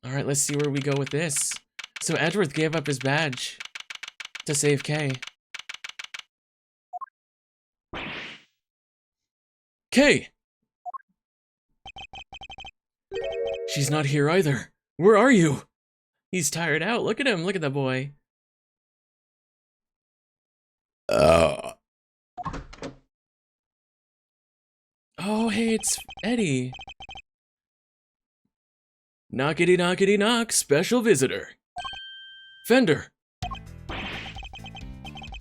Alright, let's see where we go with this. So Edgeworth gave up his badge to save Kay. Kay! She's not here either. Where are you? He's tired out. Look at him. Look at that boy. Oh, hey, it's Eddie. Knockity knockity knock, special visitor. Fender.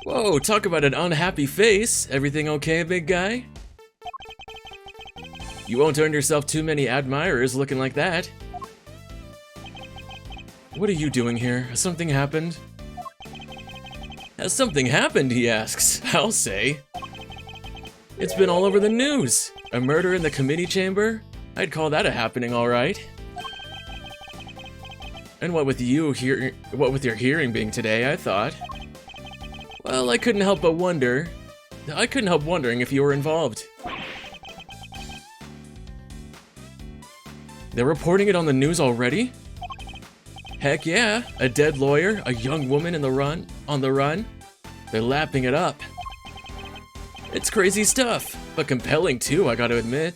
Whoa, talk about an unhappy face. Everything okay, big guy? You won't earn yourself too many admirers looking like that. What are you doing here? Has something happened? Has something happened, he asks. I'll say. It's been all over the news. A murder in the committee chamber? I'd call that a happening, all right. And what with your hearing being today, I thought. Well, I couldn't help wondering if you were involved. They're reporting it on the news already? Heck yeah, a dead lawyer, a young woman on the run. They're lapping it up. It's crazy stuff, but compelling too, I gotta admit.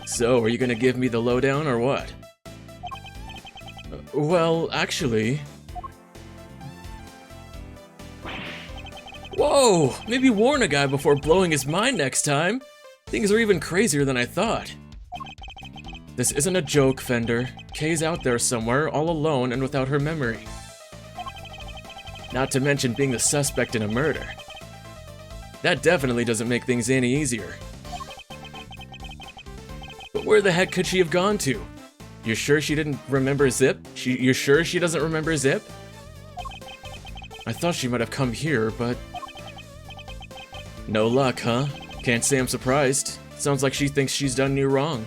So, are you gonna give me the lowdown or what? Well, actually... Whoa! Maybe warn a guy before blowing his mind next time. Things are even crazier than I thought. This isn't a joke, Fender. Kay's out there somewhere, all alone and without her memory. Not to mention being the suspect in a murder. That definitely doesn't make things any easier. But where the heck could she have gone to? You sure she didn't remember Zip? You sure she doesn't remember Zip? I thought she might have come here, but... No luck, huh? Can't say I'm surprised. Sounds like she thinks she's done you wrong.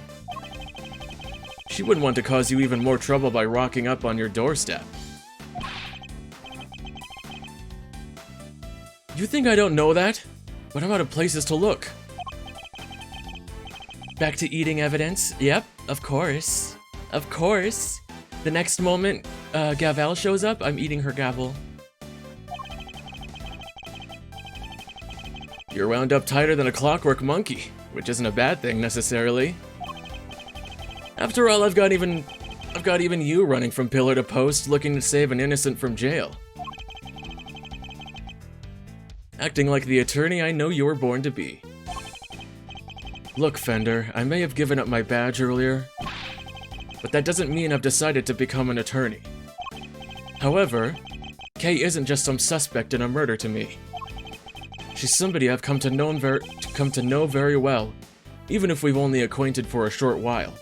She wouldn't want to cause you even more trouble by rocking up on your doorstep. You think I don't know that? But I'm out of places to look. Back to eating evidence? Yep, of course. Of course. The next moment, Gavel shows up, I'm eating her gavel. You're wound up tighter than a clockwork monkey, which isn't a bad thing necessarily. After all, I've got even you running from pillar to post looking to save an innocent from jail. Acting like the attorney I know you were born to be. Look, Fender, I may have given up my badge earlier, but that doesn't mean I've decided to become an attorney. However, Kay isn't just some suspect in a murder to me. She's somebody I've come to know very well, even if we've only acquainted for a short while.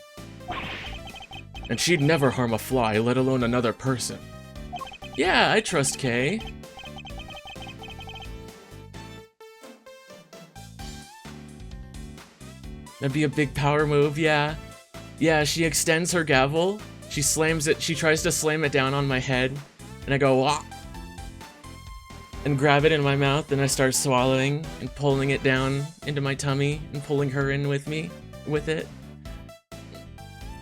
And she'd never harm a fly, let alone another person. Yeah, I trust Kay. That'd be a big power move, yeah. Yeah, she extends her gavel, she slams it, she tries to slam it down on my head, and I go, wah! And grab it in my mouth, and I start swallowing and pulling it down into my tummy and pulling her in with me, with it.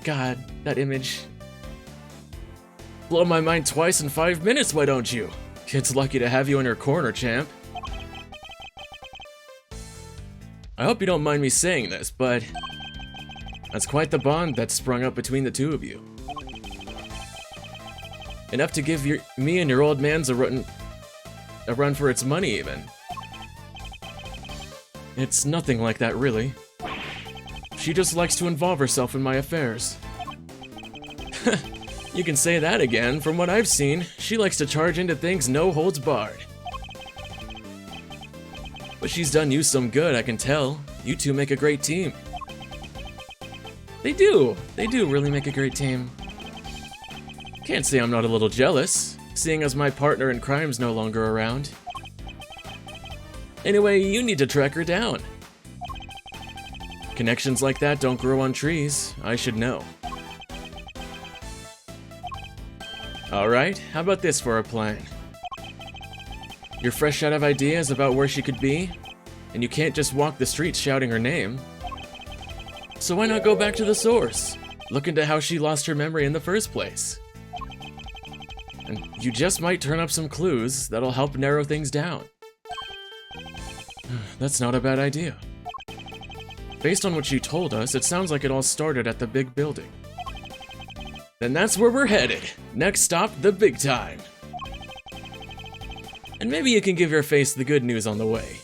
God, that image. Blow my mind twice in 5 minutes, why don't you? Kid's lucky to have you in her corner, champ. I hope you don't mind me saying this, but that's quite the bond that's sprung up between the two of you. Enough to give me and your old man's a run for its money, even. It's nothing like that, really. She just likes to involve herself in my affairs. You can say that again. From what I've seen, she likes to charge into things no holds barred. But she's done you some good, I can tell. You two make a great team. They do really make a great team. Can't say I'm not a little jealous, seeing as my partner in crime's no longer around. Anyway, you need to track her down. Connections like that don't grow on trees. I should know. Alright, how about this for a plan? You're fresh out of ideas about where she could be, and you can't just walk the streets shouting her name. So why not go back to the source? look into how she lost her memory in the first place. And you just might turn up some clues that'll help narrow things down. That's not a bad idea. Based on what you told us, it sounds like it all started at the big building. Then that's where we're headed. Next stop, the big time. And maybe you can give your face the good news on the way.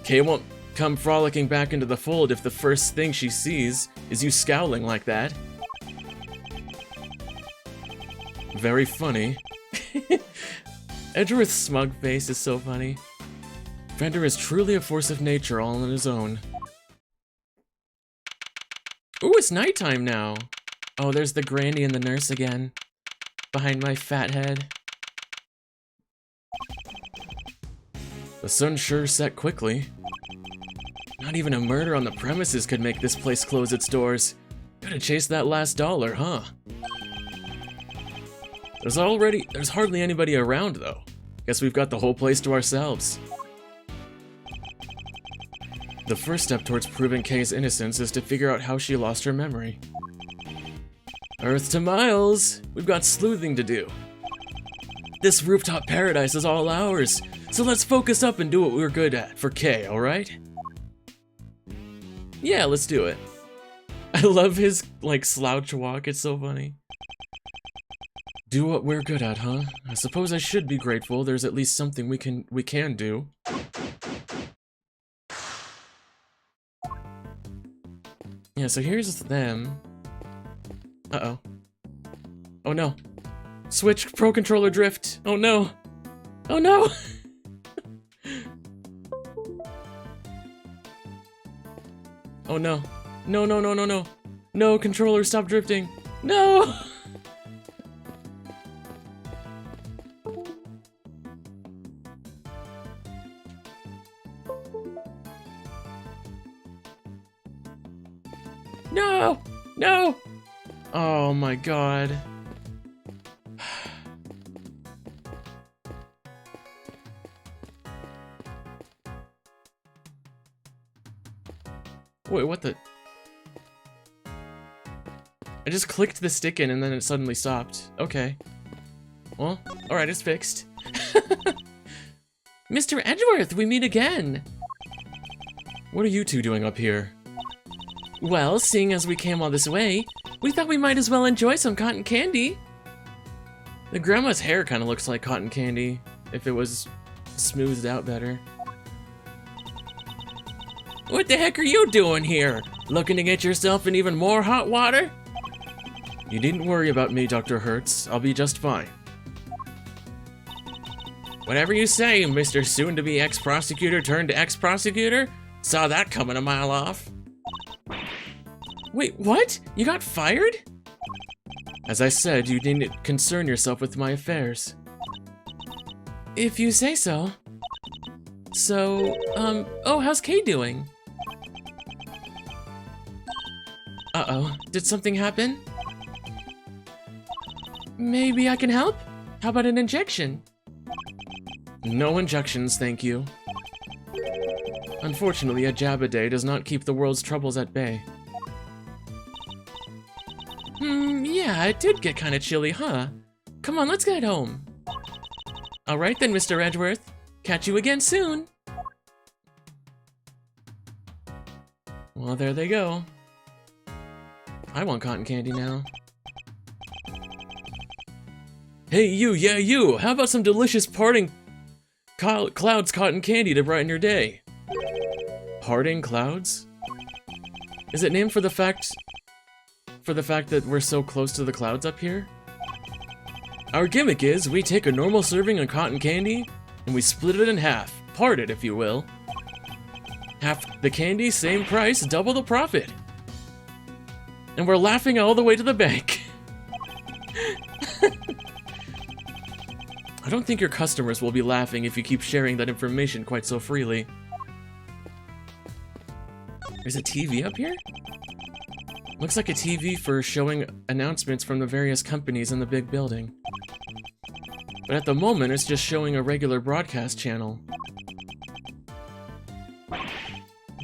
Kay won't come frolicking back into the fold if the first thing she sees is you scowling like that. Very funny. Edgeworth's smug face is so funny. Fender is truly a force of nature all on his own. Ooh, it's nighttime now. Oh, there's the granny and the nurse again. Behind my fat head. The sun sure set quickly. Not even a murder on the premises could make this place close its doors. Gotta chase that last dollar, huh? There's hardly anybody around, though. Guess we've got the whole place to ourselves. The first step towards proving Kay's innocence is to figure out how she lost her memory. Earth to Miles! We've got sleuthing to do. This rooftop paradise is all ours, so let's focus up and do what we're good at for Kay, alright? Yeah, let's do it. I love his, like, slouch walk, it's so funny. Do what we're good at, huh? I suppose I should be grateful there's at least something we can do. Yeah, so here's them. Uh-oh. Oh no. Switch Pro Controller drift. Oh no. Oh no! Oh no. No, no, no, no, no. No, controller, stop drifting. No! No! No! Oh my god. Wait, what the? I just clicked the stick in and then it suddenly stopped. Okay. Well, alright, it's fixed. Mr. Edgeworth, we meet again! What are you two doing up here? Well, seeing as we came all this way, we thought we might as well enjoy some cotton candy. The grandma's hair kind of looks like cotton candy, if it was smoothed out better. What the heck are you doing here? Looking to get yourself in even more hot water? You needn't worry about me, Dr. Hertz. I'll be just fine. Whatever you say, Mr. Soon-to-be ex-prosecutor turned ex-prosecutor. Saw that coming a mile off. Wait, what? You got fired? As I said, you needn't concern yourself with my affairs. If you say so. So, oh, how's Kay doing? Uh-oh, did something happen? Maybe I can help? How about an injection? No injections, thank you. Unfortunately, a jab a day does not keep the world's troubles at bay. Yeah, it did get kinda chilly, huh? Come on, let's get home. Alright then, Mr. Edgeworth. Catch you again soon. Well, there they go. I want cotton candy now. Hey, you, yeah, you! How about some delicious parting clouds cotton candy to brighten your day? Parting clouds? Is it named for the fact that we're so close to the clouds up here? Our gimmick is we take a normal serving of cotton candy and we split it in half, part it if you will. Half the candy, same price, double the profit. And we're laughing all the way to the bank. I don't think your customers will be laughing if you keep sharing that information quite so freely. There's a TV up here? Looks like a TV for showing announcements from the various companies in the big building. But at the moment, it's just showing a regular broadcast channel.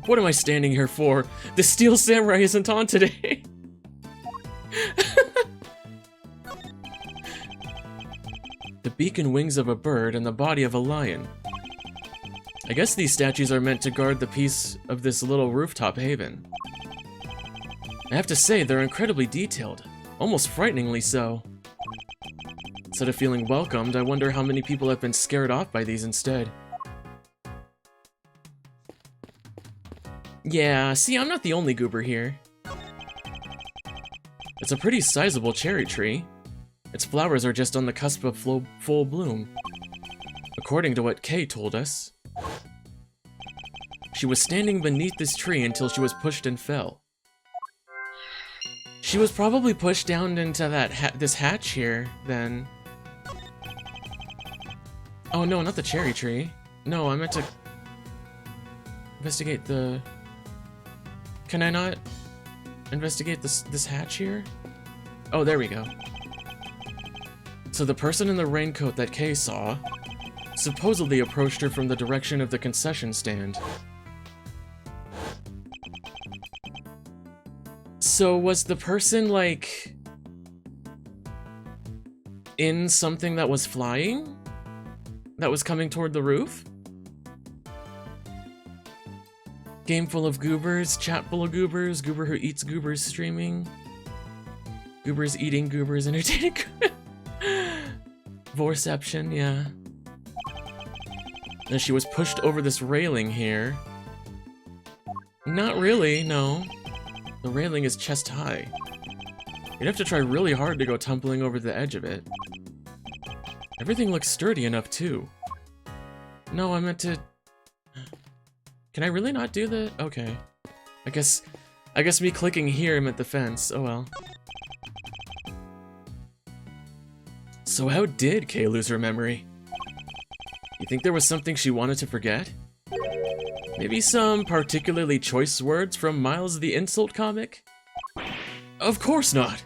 What am I standing here for? The Steel Samurai isn't on today. The beak and wings of a bird and the body of a lion. I guess these statues are meant to guard the peace of this little rooftop haven. I have to say, they're incredibly detailed, almost frighteningly so. Instead of feeling welcomed, I wonder how many people have been scared off by these instead. Yeah, see, I'm not the only goober here. It's a pretty sizable cherry tree. Its flowers are just on the cusp of full bloom, according to what Kay told us. She was standing beneath this tree until she was pushed and fell. She was probably pushed down into this hatch here, then. Oh no, not the cherry tree. No, I meant to investigate the... Can I not investigate this hatch here? Oh, there we go. So the person in the raincoat that Kay saw supposedly approached her from the direction of the concession stand. So was the person, like, in something that was flying? That was coming toward the roof? Game full of goobers, chat full of goobers, goober who eats goobers streaming. Goobers eating goobers entertaining. Vorception, yeah. And she was pushed over this railing here. Not really, no. The railing is chest high. You'd have to try really hard to go tumbling over the edge of it. Everything looks sturdy enough, too. No, I meant to... Can I really not do the... Okay. I guess me clicking here meant the fence. Oh well. So how did Kay lose her memory? You think there was something she wanted to forget? Maybe some particularly choice words from Miles the Insult comic? Of course not!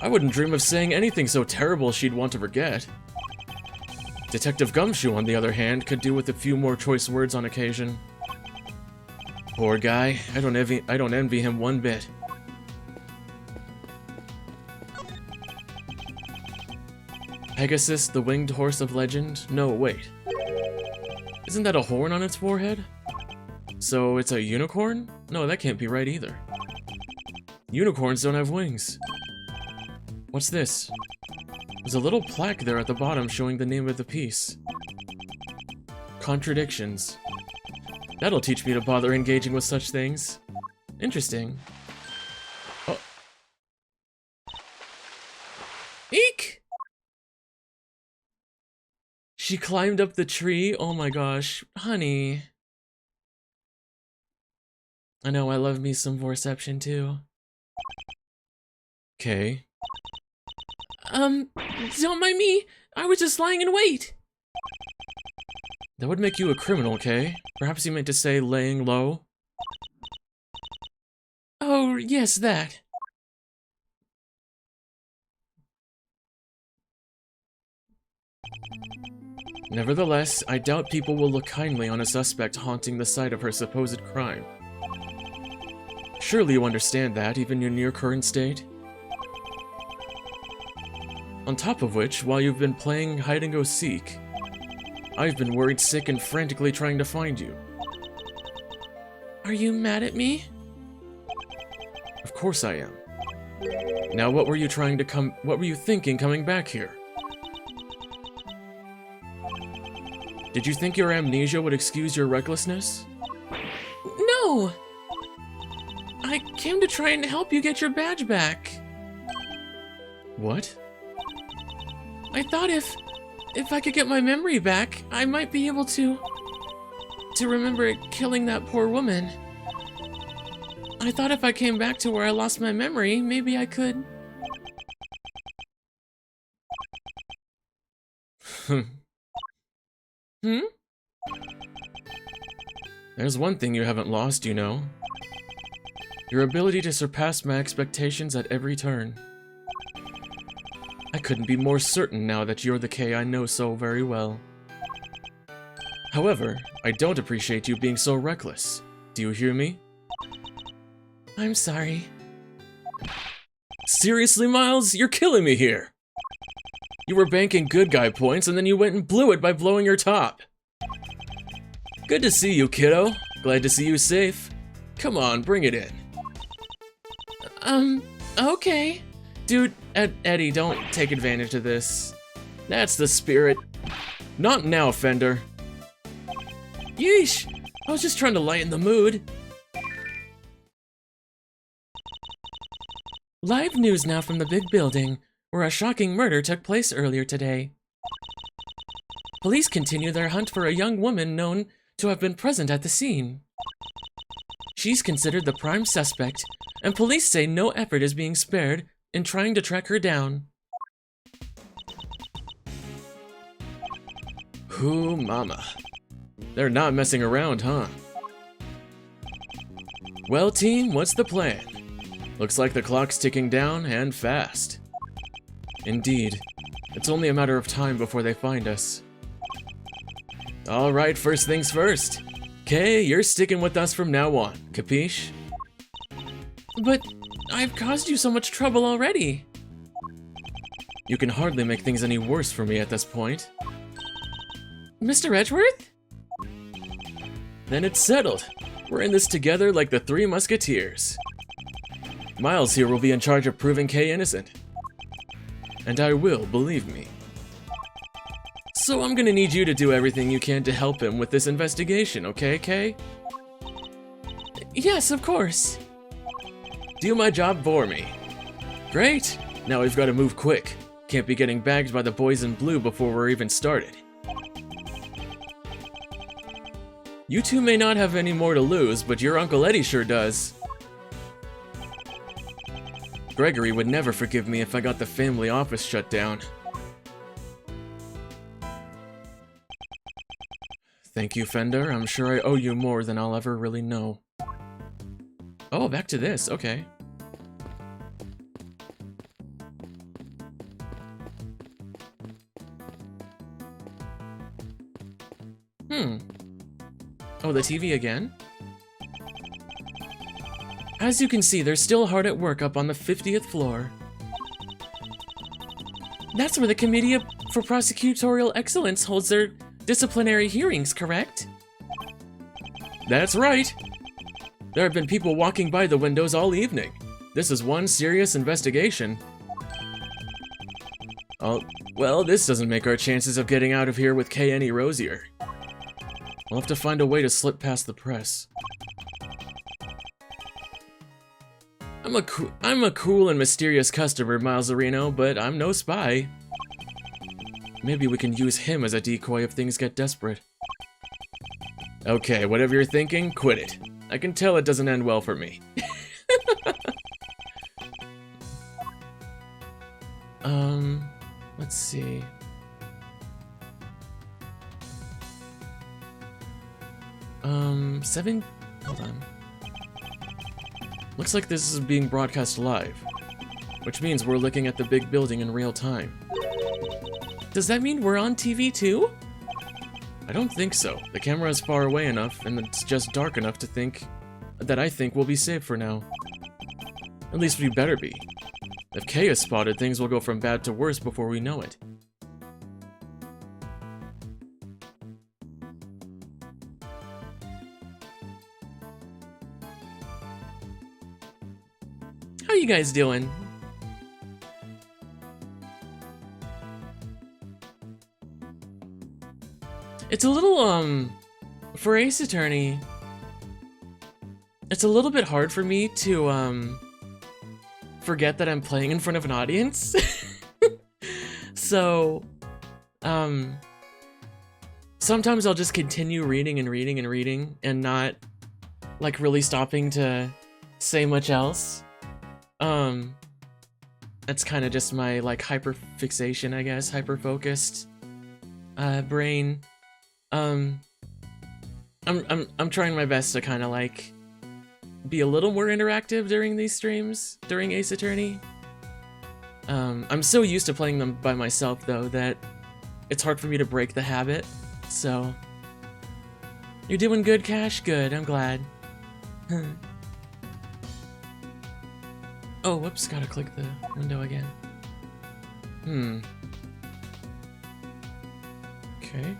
I wouldn't dream of saying anything so terrible she'd want to forget. Detective Gumshoe, on the other hand, could do with a few more choice words on occasion. Poor guy, I don't envy him one bit. Pegasus, the winged horse of legend? No, wait. Isn't that a horn on its forehead? So it's a unicorn? No, that can't be right either. Unicorns don't have wings. What's this? There's a little plaque there at the bottom showing the name of the piece. Contradictions. That'll teach me to bother engaging with such things. Interesting. Oh. Eek! She climbed up the tree? Oh my gosh. Honey. I know, I love me some Vorception too. Okay. Don't mind me. I was just lying in wait. That would make you a criminal, Kay. Perhaps you meant to say laying low? Oh, yes, that. Nevertheless, I doubt people will look kindly on a suspect haunting the site of her supposed crime. Surely you understand that, even in your current state? On top of which, while you've been playing hide-and-go-seek, I've been worried sick and frantically trying to find you. Are you mad at me? Of course I am. Now what were you thinking coming back here? Did you think your amnesia would excuse your recklessness? No! I came to try and help you get your badge back. What? I thought if I could get my memory back, I might be able to remember killing that poor woman. I thought if I came back to where I lost my memory, maybe I could... There's one thing you haven't lost, you know. Your ability to surpass my expectations at every turn. I couldn't be more certain now that you're the Kay I know so very well. However, I don't appreciate you being so reckless. Do you hear me? I'm sorry. Seriously, Miles? You're killing me here! You were banking good guy points and then you went and blew it by blowing your top. Good to see you, kiddo. Glad to see you safe. Come on, bring it in. Okay. Dude, Eddie, don't take advantage of this. That's the spirit. Not now, Fender. Yeesh. I was just trying to lighten the mood. Live news now from the big building, where a shocking murder took place earlier today. Police continue their hunt for a young woman known to have been present at the scene. She's considered the prime suspect, and police say no effort is being spared in trying to track her down. Ooh, mama. They're not messing around, huh? Well, team, what's the plan? Looks like the clock's ticking down, and fast. Indeed. It's only a matter of time before they find us. Alright, first things first. Kay, you're sticking with us from now on, capiche? But I've caused you so much trouble already. You can hardly make things any worse for me at this point. Mr. Edgeworth? Then it's settled. We're in this together like the Three Musketeers. Miles here will be in charge of proving Kay innocent. And I will, believe me. So I'm gonna need you to do everything you can to help him with this investigation, okay, Kay? Yes, of course. Do my job for me. Great! Now we've got to move quick. Can't be getting bagged by the boys in blue before we're even started. You two may not have any more to lose, but your Uncle Eddie sure does. Gregory would never forgive me if I got the family office shut down. Thank you, Fender. I'm sure I owe you more than I'll ever really know. Oh, back to this. Okay. Oh, the TV again? As you can see, they're still hard at work up on the 50th floor. That's where the Committee for Prosecutorial Excellence holds their disciplinary hearings, correct? That's right. There have been people walking by the windows all evening. This is one serious investigation. Oh, well, this doesn't make our chances of getting out of here with Kay any rosier. We'll have to find a way to slip past the press. I'm a cool and mysterious customer, Miles Reno, but I'm no spy. Maybe we can use him as a decoy if things get desperate. Okay, whatever you're thinking, quit it. I can tell it doesn't end well for me. Let's see. Hold on. Looks like this is being broadcast live, which means we're looking at the big building in real time. Does that mean we're on TV too? I don't think so. The camera is far away enough, and it's just dark enough to think that I think we'll be safe for now. At least we better be. If Kay is spotted, things will go from bad to worse before we know it. How you guys doing? It's a little, for Ace Attorney, it's a little bit hard for me to, forget that I'm playing in front of an audience. So, sometimes I'll just continue reading and reading and reading and not, like, really stopping to say much else. That's kind of just my, like, hyper-fixation, I guess, hyper-focused, brain. I'm trying my best to kind of, like, be a little more interactive during these streams, during Ace Attorney. I'm so used to playing them by myself, though, that it's hard for me to break the habit, so You're doing good, Cash? Good, I'm glad. Oh, whoops, gotta click the window again. Okay.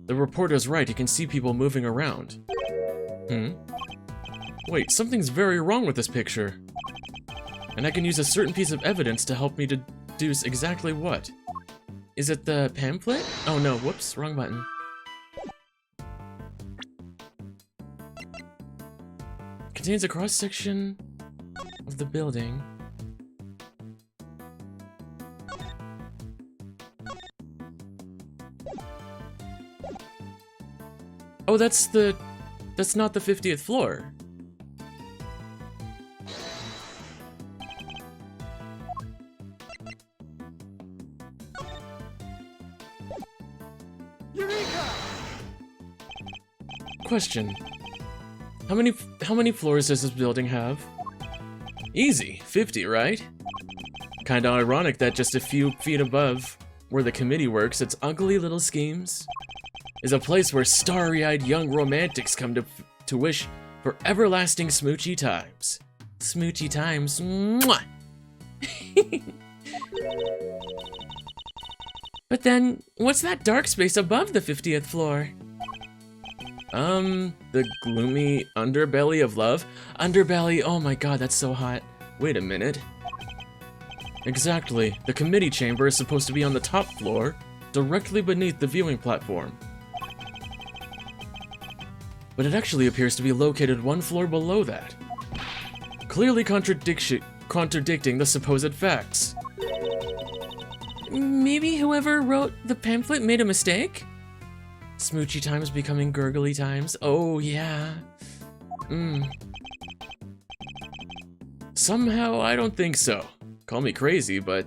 The reporter's right, you can see people moving around. Wait, something's very wrong with this picture. And I can use a certain piece of evidence to help me deduce exactly what. Is it the pamphlet? Oh no, whoops, wrong button. Contains a cross-section of the building. Oh, that's not the 50th floor. Eureka! Question. How many floors does this building have? Easy, 50, right? Kinda ironic that just a few feet above where the committee works, its ugly little schemes, is a place where starry-eyed young romantics come to wish for everlasting smoochy times. Smoochy times. Mwah! But then, what's that dark space above the 50th floor? The gloomy underbelly of love? Underbelly, oh my god, that's so hot. Wait a minute. Exactly, the committee chamber is supposed to be on the top floor, directly beneath the viewing platform. But it actually appears to be located one floor below that. Clearly contradicting the supposed facts. Maybe whoever wrote the pamphlet made a mistake? Smoochy times becoming gurgly times. Oh, yeah. Somehow, I don't think so. Call me crazy, but...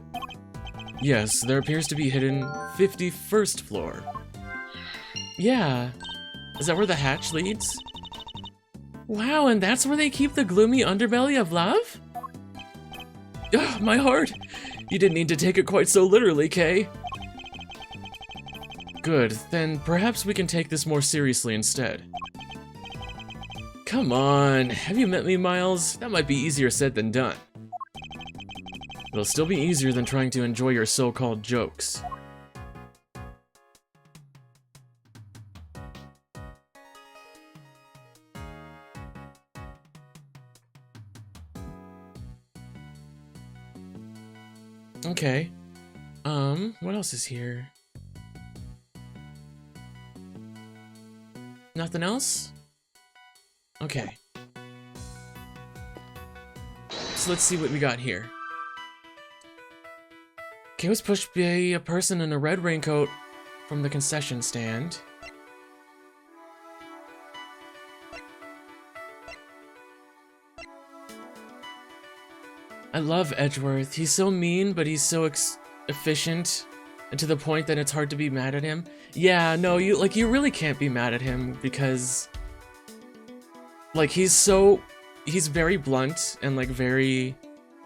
yes, there appears to be hidden 51st floor. Yeah. Is that where the hatch leads? Wow, and that's where they keep the gloomy underbelly of love? Ugh, my heart! You didn't need to take it quite so literally, Kay. Good, then perhaps we can take this more seriously instead. Come on, have you met me, Miles? That might be easier said than done. It'll still be easier than trying to enjoy your so-called jokes. Okay. What else is here? Nothing else? Okay. So let's see what we got here. Kay was pushed by a person in a red raincoat from the concession stand. I love Edgeworth. He's so mean, but he's so efficient, and to the point that it's hard to be mad at him. Yeah, no, you really can't be mad at him because, like, he's very blunt and like very,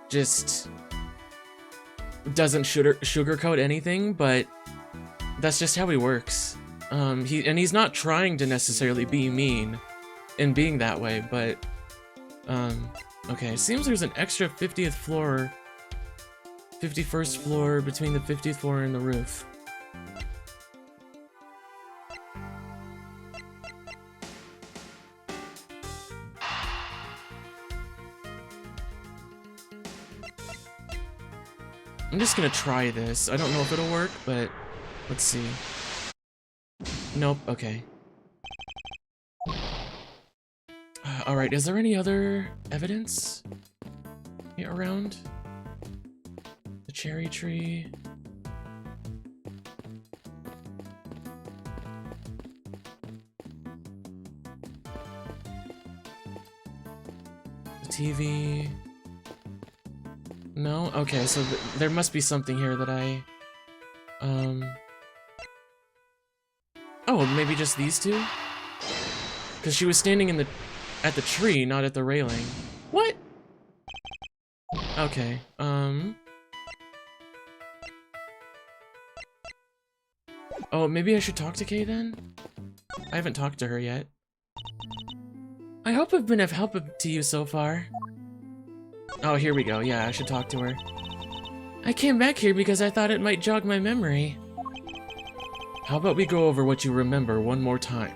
just doesn't sugarcoat anything. But that's just how he works. He's not trying to necessarily be mean in being that way, but okay, it seems there's an extra 50th floor, 51st floor between the 50th floor and the roof. I'm just gonna try this. I don't know if it'll work, but let's see. Nope, okay. Alright, is there any other evidence here around? The cherry tree. The TV. No? Okay, so there must be something here that I... Oh, maybe just these two? Because she was standing at the tree, not at the railing. What? Okay, Oh, maybe I should talk to Kay then? I haven't talked to her yet. I hope I've been of help to you so far. Oh, here we go. Yeah, I should talk to her. I came back here because I thought it might jog my memory. How about we go over what you remember one more time?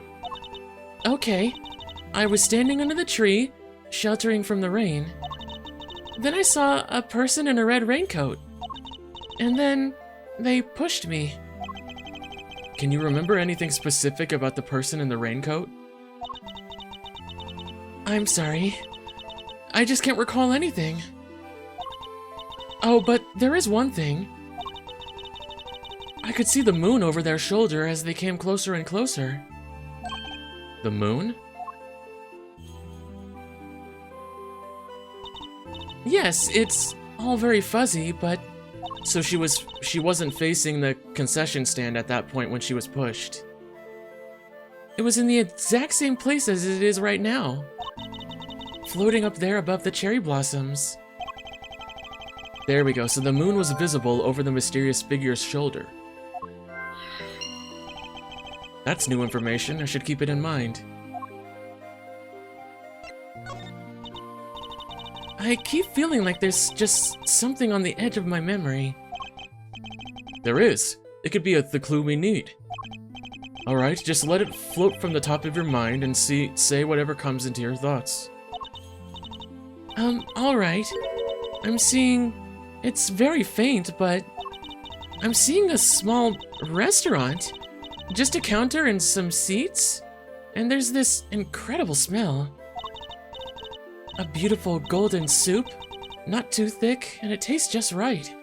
Okay. I was standing under the tree, sheltering from the rain. Then I saw a person in a red raincoat. And then they pushed me. Can you remember anything specific about the person in the raincoat? I'm sorry. I just can't recall anything. Oh, but there is one thing. I could see the moon over their shoulder as they came closer and closer. The moon? Yes, it's all very fuzzy, but... So she wasn't facing the concession stand at that point when she was pushed. It was in the exact same place as it is right now. Floating up there above the cherry blossoms. There we go, so the moon was visible over the mysterious figure's shoulder. That's new information, I should keep it in mind. I keep feeling like there's just something on the edge of my memory. There is. It could be the clue we need. Alright, just let it float from the top of your mind and say whatever comes into your thoughts. Alright. I'm seeing... It's very faint, but... I'm seeing a small restaurant. Just a counter and some seats. And there's this incredible smell. A beautiful golden soup. Not too thick, and it tastes just right.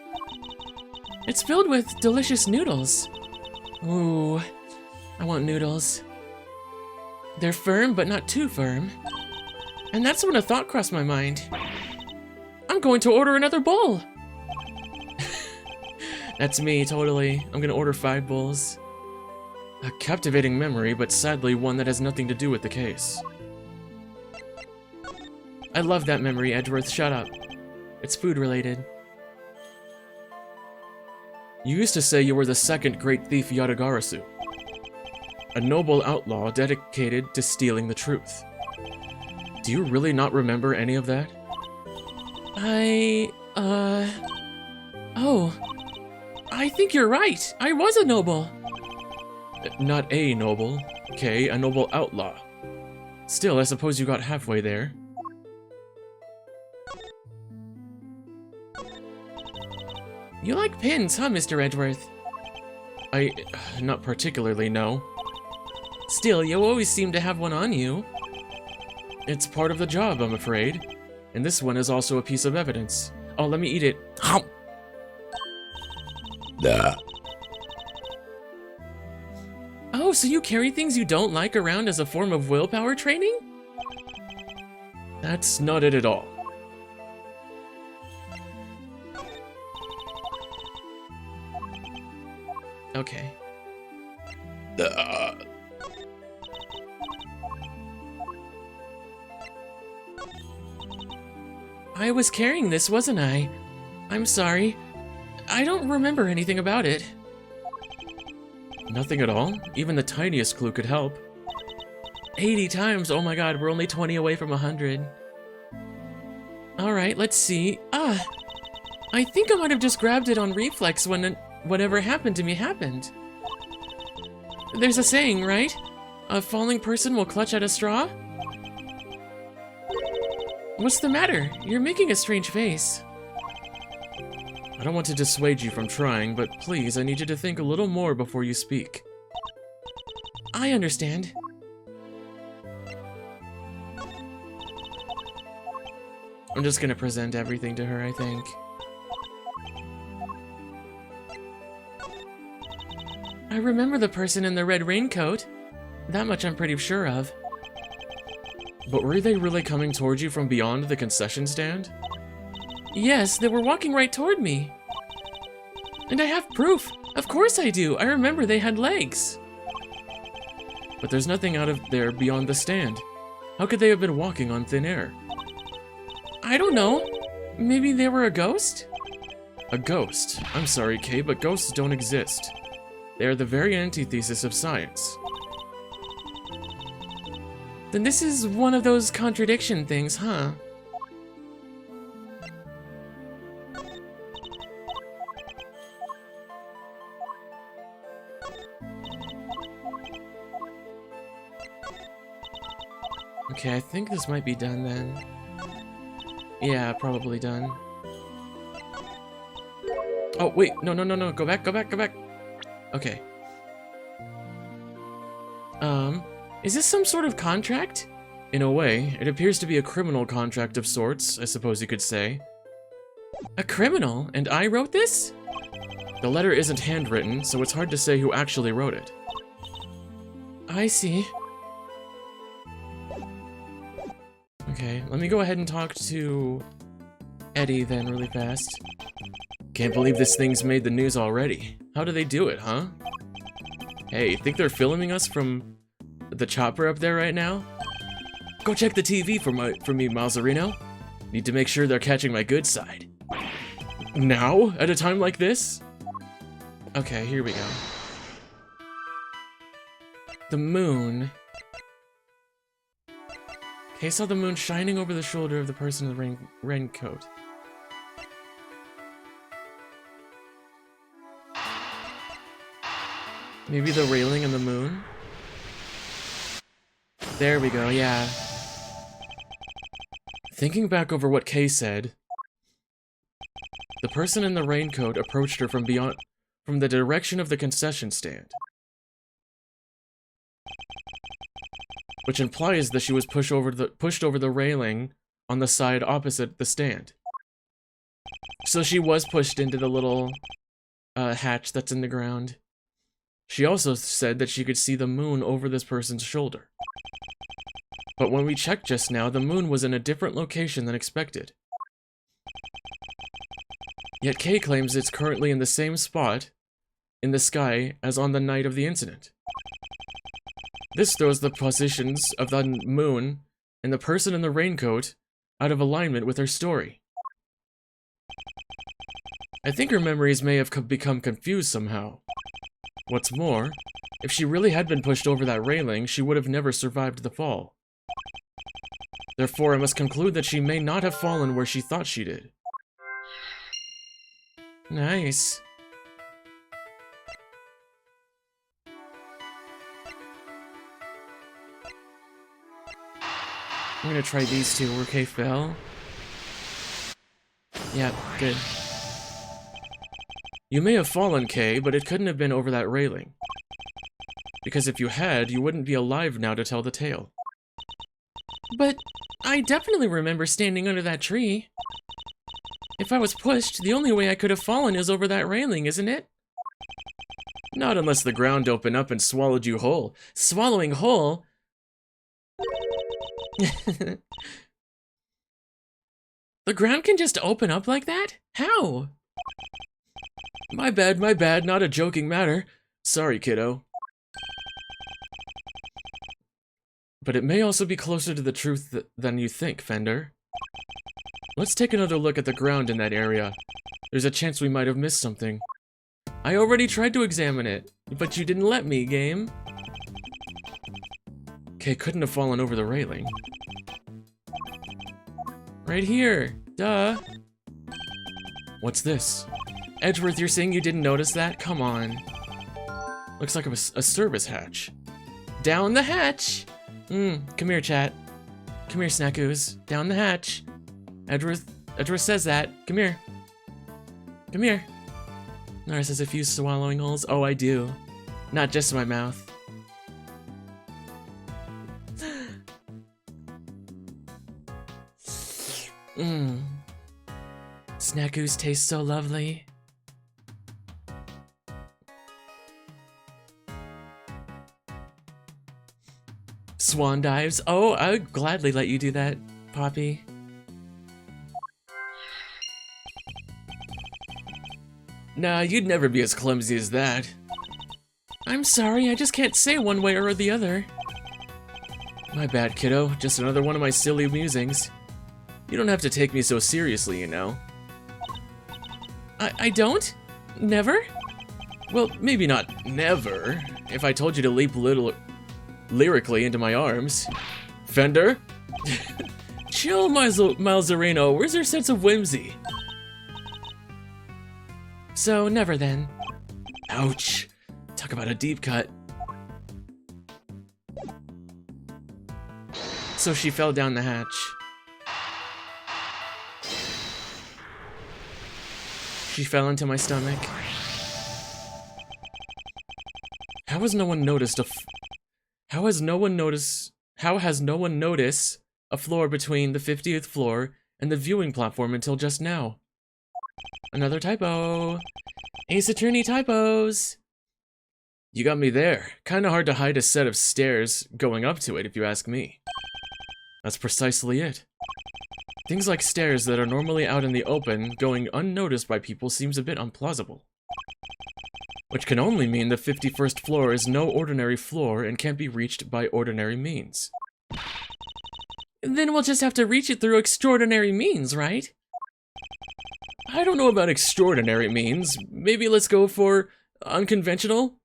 It's filled with delicious noodles. Ooh, I want noodles. They're firm, but not too firm. And that's when a thought crossed my mind. I'm going to order another bowl! That's me, totally. I'm gonna order 5 bowls. A captivating memory, but sadly one that has nothing to do with the case. I love that memory, Edgeworth, shut up. It's food related. You used to say you were the second great thief Yatagarasu. A noble outlaw dedicated to stealing the truth. Do you really not remember any of that? Oh. I think you're right. I was a noble. Not a noble. Okay, a noble outlaw. Still, I suppose you got halfway there. You like pins, huh, Mr. Edgeworth? Not particularly, no. Still, you always seem to have one on you. It's part of the job, I'm afraid. And this one is also a piece of evidence. Oh, let me eat it. Oh, so you carry things you don't like around as a form of willpower training? That's not it at all. Okay. I was carrying this, wasn't I? I'm sorry. I don't remember anything about it. Nothing at all? Even the tiniest clue could help. 80 times? Oh my god, we're only 20 away from 100. Alright, let's see. I think I might have just grabbed it on reflex when whatever happened to me happened. There's a saying, right? A falling person will clutch at a straw? What's the matter? You're making a strange face. I don't want to dissuade you from trying, but please, I need you to think a little more before you speak. I understand. I'm just gonna present everything to her, I think. I remember the person in the red raincoat. That much I'm pretty sure of. But were they really coming towards you from beyond the concession stand? Yes, they were walking right toward me. And I have proof. Of course I do. I remember they had legs. But there's nothing out of there beyond the stand. How could they have been walking on thin air? I don't know. Maybe they were a ghost? A ghost? I'm sorry, Kay, but ghosts don't exist. They are the very antithesis of science. Then this is one of those contradiction things, huh? Okay, I think this might be done then. Yeah, probably done. Oh, wait, no, go back. Okay. Is this some sort of contract? In a way, it appears to be a criminal contract of sorts, I suppose you could say. A criminal? And I wrote this? The letter isn't handwritten, so it's hard to say who actually wrote it. I see. Okay, let me go ahead and talk to Eddie then really fast. Can't believe this thing's made the news already. How do they do it, huh? Hey, think they're filming us from the chopper up there right now? Go check the TV for me, Malzarino. Need to make sure they're catching my good side. Now? At a time like this? Okay, here we go. The moon. Okay, I saw the moon shining over the shoulder of the person in the raincoat. Maybe the railing and the moon? There we go, yeah. Thinking back over what Kay said, the person in the raincoat approached her from the direction of the concession stand. Which implies that she was pushed over the railing on the side opposite the stand. So she was pushed into the little hatch that's in the ground. She also said that she could see the moon over this person's shoulder. But when we checked just now, the moon was in a different location than expected. Yet Kay claims it's currently in the same spot in the sky as on the night of the incident. This throws the positions of the moon and the person in the raincoat out of alignment with her story. I think her memories may have become confused somehow. What's more, if she really had been pushed over that railing, she would have never survived the fall. Therefore, I must conclude that she may not have fallen where she thought she did. Nice. I'm gonna try these two where Kay fell. Yeah, good. You may have fallen, Kay, but it couldn't have been over that railing. Because if you had, you wouldn't be alive now to tell the tale. But I definitely remember standing under that tree. If I was pushed, the only way I could have fallen is over that railing, isn't it? Not unless the ground opened up and swallowed you whole. Swallowing whole? The ground can just open up like that? How? My bad, not a joking matter. Sorry, kiddo. But it may also be closer to the truth than you think, Fender. Let's take another look at the ground in that area. There's a chance we might have missed something. I already tried to examine it, but you didn't let me, game. Kay couldn't have fallen over the railing. Right here, duh. What's this? Edgeworth, you're saying you didn't notice that? Come on. Looks like a service hatch. Down the hatch! Come here, chat. Come here, Snackoos. Down the hatch. Edgeworth says that. Come here. Come here. Narris has a few swallowing holes. Oh, I do. Not just my mouth. Snackoos taste so lovely. Swan dives. Oh, I would gladly let you do that, Poppy. Nah, you'd never be as clumsy as that. I'm sorry, I just can't say one way or the other. My bad, kiddo. Just another one of my silly musings. You don't have to take me so seriously, you know. I don't? Never? Well, maybe not never. If I told you to leap lyrically into my arms. Fender? Chill, Malzareno. Where's your sense of whimsy? So, never then. Ouch. Talk about a deep cut. So she fell down the hatch. She fell into my stomach. How has no one noticed How has no one noticed a floor between the 50th floor and the viewing platform until just now? Another typo. Ace Attorney typos. You got me there. Kinda hard to hide a set of stairs going up to it, if you ask me. That's precisely it. Things like stairs that are normally out in the open, going unnoticed by people seems a bit implausible. Which can only mean the 51st floor is no ordinary floor and can't be reached by ordinary means. Then we'll just have to reach it through extraordinary means, right? I don't know about extraordinary means. Maybe let's go for unconventional?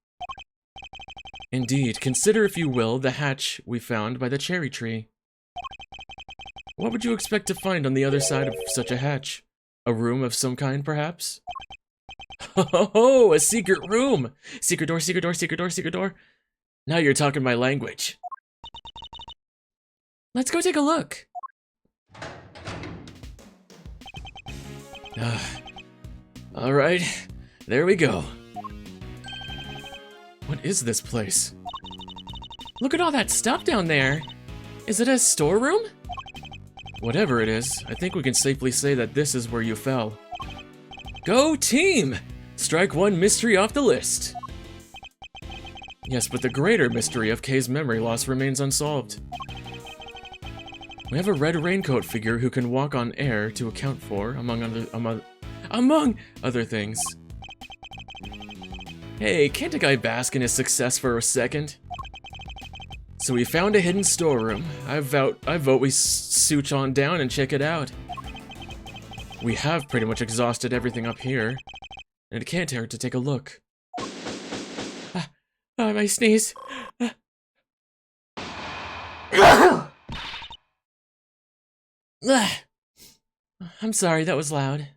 Indeed, consider if you will the hatch we found by the cherry tree. What would you expect to find on the other side of such a hatch? A room of some kind, perhaps? Oh, a secret room! Secret door, secret door, secret door, secret door. Now you're talking my language. Let's go take a look. Alright, there we go. What is this place? Look at all that stuff down there. Is it a storeroom? Whatever it is, I think we can safely say that this is where you fell. Go team! Strike one mystery off the list. Yes, but the greater mystery of Kay's memory loss remains unsolved. We have a red raincoat figure who can walk on air to account for, among other things. Hey, can't a guy bask in his success for a second? So we found a hidden storeroom. I vote we sooch on down and check it out. We have pretty much exhausted everything up here, and it can't hurt to take a look. My sneeze. I'm sorry, that was loud.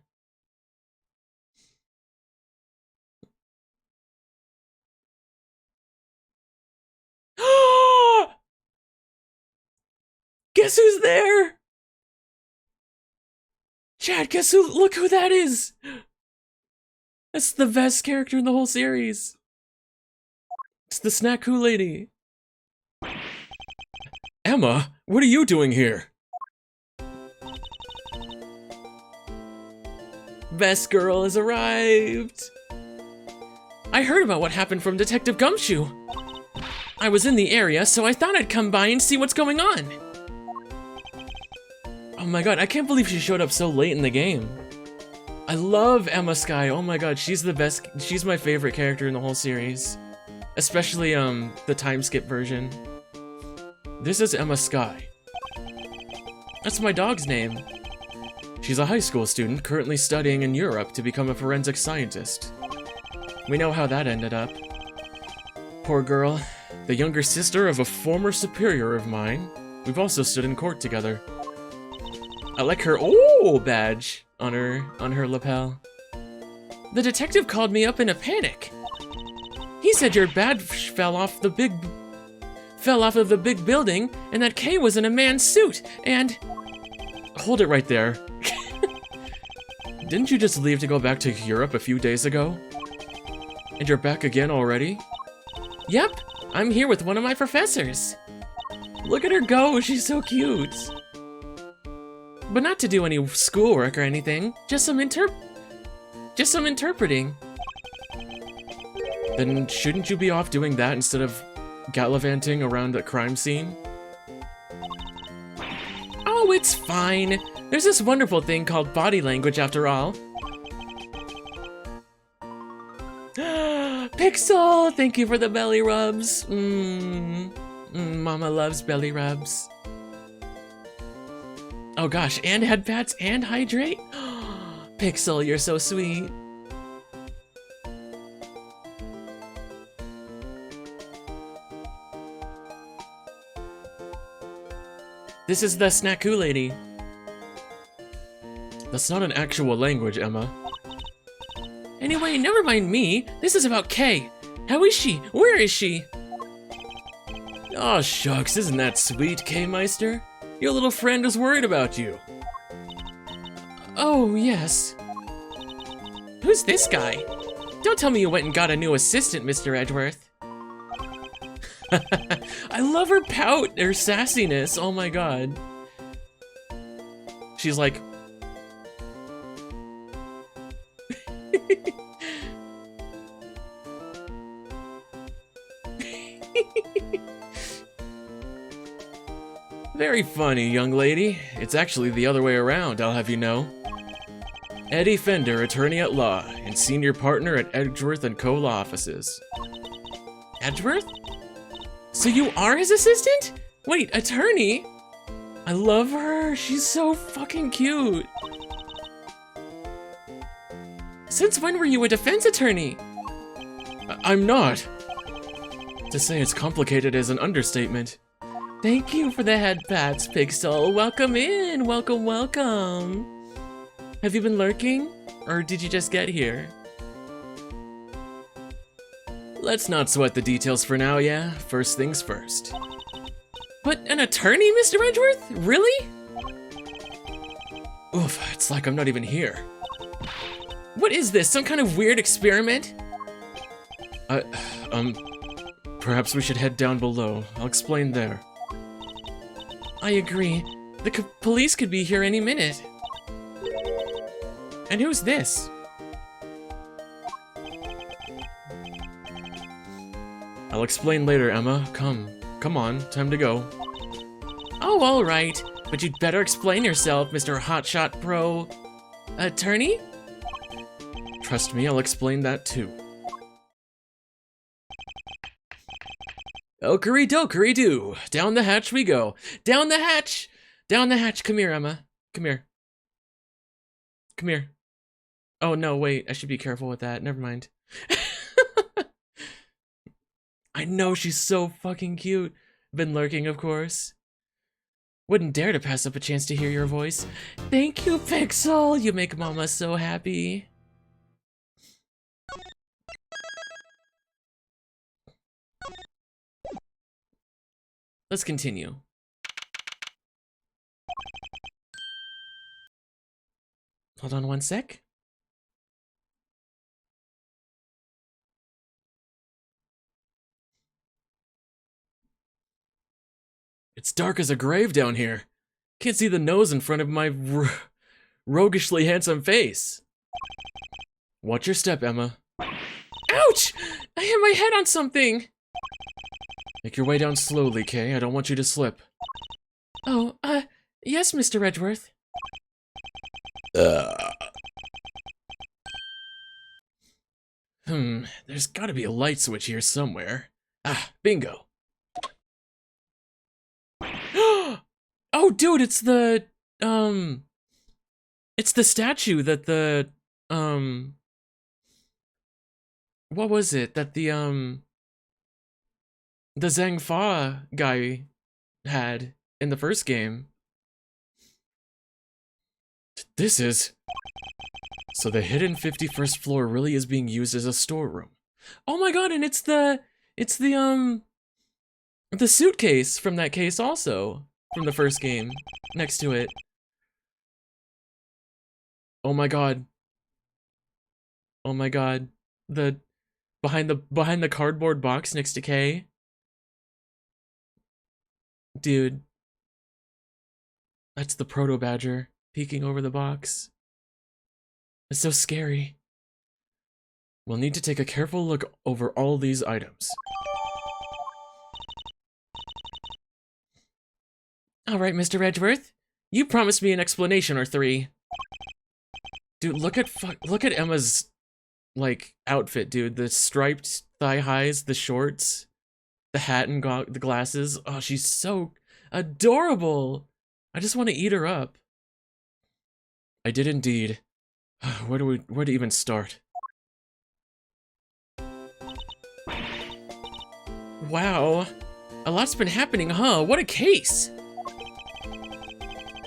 Guess who's there? Chad, look who that is! That's the best character in the whole series. It's the Snack-Who lady. Emma, what are you doing here? Best girl has arrived. I heard about what happened from Detective Gumshoe. I was in the area, so I thought I'd come by and see what's going on. Oh my god, I can't believe she showed up so late in the game. I love Emma Skye. Oh my god, she's the best. She's my favorite character in the whole series. Especially, the time skip version. This is Emma Skye. That's my dog's name. She's a high school student currently studying in Europe to become a forensic scientist. We know how that ended up. Poor girl. The younger sister of a former superior of mine. We've also stood in court together. I like her badge on her lapel. The detective called me up in a panic. He said your badge fell off of the big building, and that Kay was in a man's suit, and... Hold it right there. Didn't you just leave to go back to Europe a few days ago? And you're back again already? Yep, I'm here with one of my professors. Look at her go, she's so cute. But not to do any schoolwork or anything, just some interpreting. Then shouldn't you be off doing that instead of gallivanting around a crime scene? Oh, it's fine. There's this wonderful thing called body language after all. Pixel, thank you for the belly rubs. Mama loves belly rubs. Oh gosh, and head pats and hydrate? Pixel, you're so sweet. This is the Snackoo lady. That's not an actual language, Emma. Anyway, never mind me. This is about Kay. How is she? Where is she? Aw, shucks, isn't that sweet, K-Meister? Your little friend was worried about you. Oh, yes. Who's this guy? Don't tell me you went and got a new assistant, Mr. Edgeworth. I love her pout, her sassiness, oh my god. She's like... Very funny, young lady. It's actually the other way around, I'll have you know. Eddie Fender, attorney at law, and senior partner at Edgeworth & Co. law offices. Edgeworth? So you are his assistant? Wait, attorney? I love her, she's so fucking cute. Since when were you a defense attorney? I'm not. To say it's complicated is an understatement. Thank you for the head pats, Pixel. Welcome in, welcome, welcome. Have you been lurking? Or did you just get here? Let's not sweat the details for now, yeah? First things first. But an attorney, Mr. Edgeworth? Really? Oof, it's like I'm not even here. What is this, some kind of weird experiment? Perhaps we should head down below. I'll explain there. I agree. The police could be here any minute. And who's this? I'll explain later, Emma. Come on, time to go. Oh, all right. But you'd better explain yourself, Mr. Hotshot Pro... Attorney? Trust me, I'll explain that too. Okery dokery doo. Down the hatch we go. Down the hatch! Down the hatch. Come here, Emma. Come here. Come here. Oh, no, wait. I should be careful with that. Never mind. I know, she's so fucking cute. Been lurking, of course. Wouldn't dare to pass up a chance to hear your voice. Thank you, Pixel. You make Mama so happy. Let's continue. Hold on one sec. It's dark as a grave down here. Can't see the nose in front of my roguishly handsome face. Watch your step, Emma. Ouch! I hit my head on something. Make your way down slowly, Kay. I don't want you to slip. Oh, yes, Mr. Edgeworth. There's gotta be a light switch here somewhere. Ah, bingo. Oh, dude, it's the statue that the, what was it? That the Zhang Fa guy had in the first game. This is... So the hidden 51st floor really is being used as a storeroom. Oh my god, and it's the suitcase from that case also, from the first game, next to it. Oh my god. Oh my god. The behind the cardboard box next to Kay. Dude. That's the proto badger peeking over the box. It's so scary. We'll need to take a careful look over all these items. All right, Mr. Edgeworth. You promised me an explanation or three. Dude, look at Emma's, like, outfit, dude. The striped thigh highs, the shorts, the hat and the glasses. Oh, she's so adorable. I just want to eat her up. I did indeed. Where to even start? Wow. A lot's been happening, huh? What a case!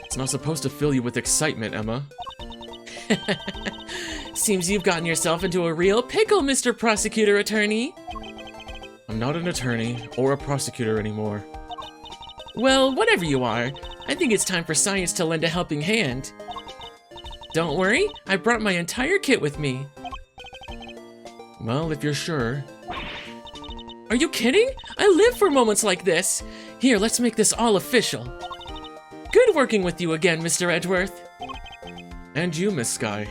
It's not supposed to fill you with excitement, Emma. Seems you've gotten yourself into a real pickle, Mr. Prosecutor Attorney. I'm not an attorney or a prosecutor anymore. Well, whatever you are, I think it's time for science to lend a helping hand. Don't worry, I brought my entire kit with me. Well, if you're sure. Are you kidding? I live for moments like this. Here, let's make this all official. Good working with you again, Mr. Edgeworth. And you, Miss Sky.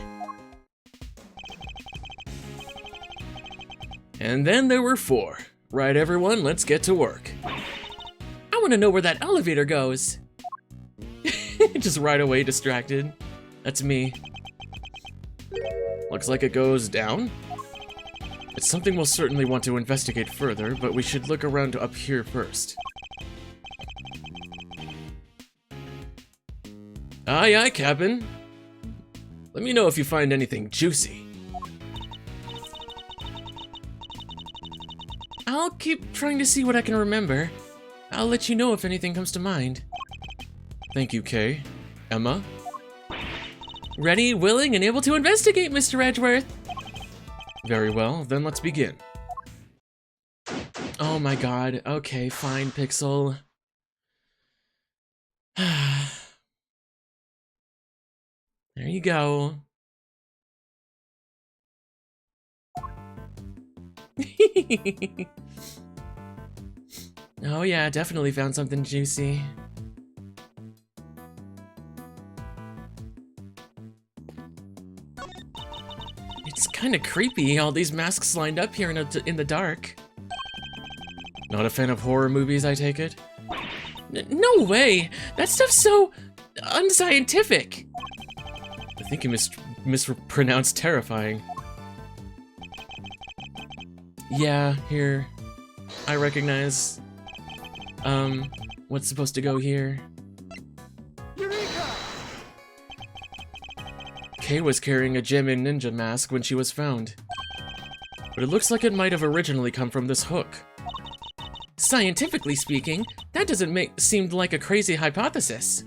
And then there were 4. Right, everyone, let's get to work. I want to know where that elevator goes. Just right away distracted. That's me. Looks like it goes down. It's something we'll certainly want to investigate further, but we should look around up here first. Aye, aye, Captain. Let me know if you find anything juicy. I'll keep trying to see what I can remember. I'll let you know if anything comes to mind. Thank you, Kay. Emma? Ready, willing, and able to investigate, Mr. Edgeworth. Very well, then let's begin. Oh my god, okay, fine, Pixel. There you go. Oh yeah, definitely found something juicy. It's kind of creepy, all these masks lined up here in the dark. Not a fan of horror movies, I take it? No way! That stuff's so unscientific! I think you mispronounced terrifying. Yeah, here. I recognize. What's supposed to go here? Eureka! Kay was carrying a Gemin ninja mask when she was found. But it looks like it might have originally come from this hook. Scientifically speaking, that doesn't seem like a crazy hypothesis.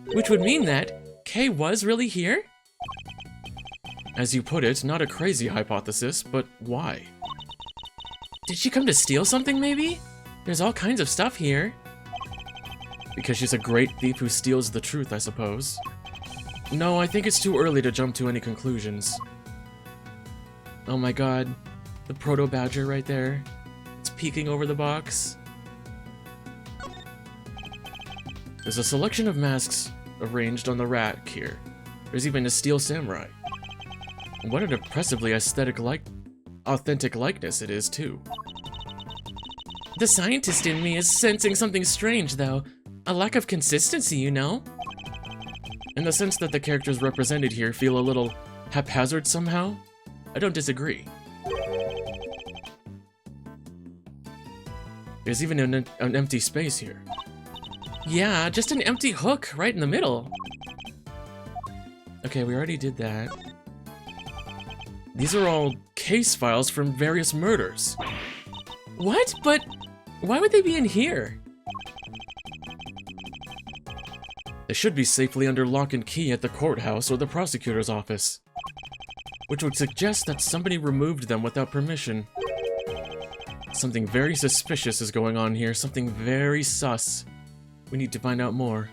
Which would mean that Kay was really here? As you put it, not a crazy hypothesis, but why? Did she come to steal something, maybe? There's all kinds of stuff here. Because she's a great thief who steals the truth, I suppose. No, I think it's too early to jump to any conclusions. Oh my god, the proto-badger right there. It's peeking over the box. There's a selection of masks arranged on the rack here. There's even a steel samurai. And what an impressively authentic likeness it is, too. The scientist in me is sensing something strange, though. A lack of consistency, you know? In the sense that the characters represented here feel a little haphazard somehow? I don't disagree. There's even an empty space here. Yeah, just an empty hook right in the middle. Okay, we already did that. These are all case files from various murders. What? But why would they be in here? They should be safely under lock and key at the courthouse or the prosecutor's office, which would suggest that somebody removed them without permission. Something very suspicious is going on here, something very sus. We need to find out more.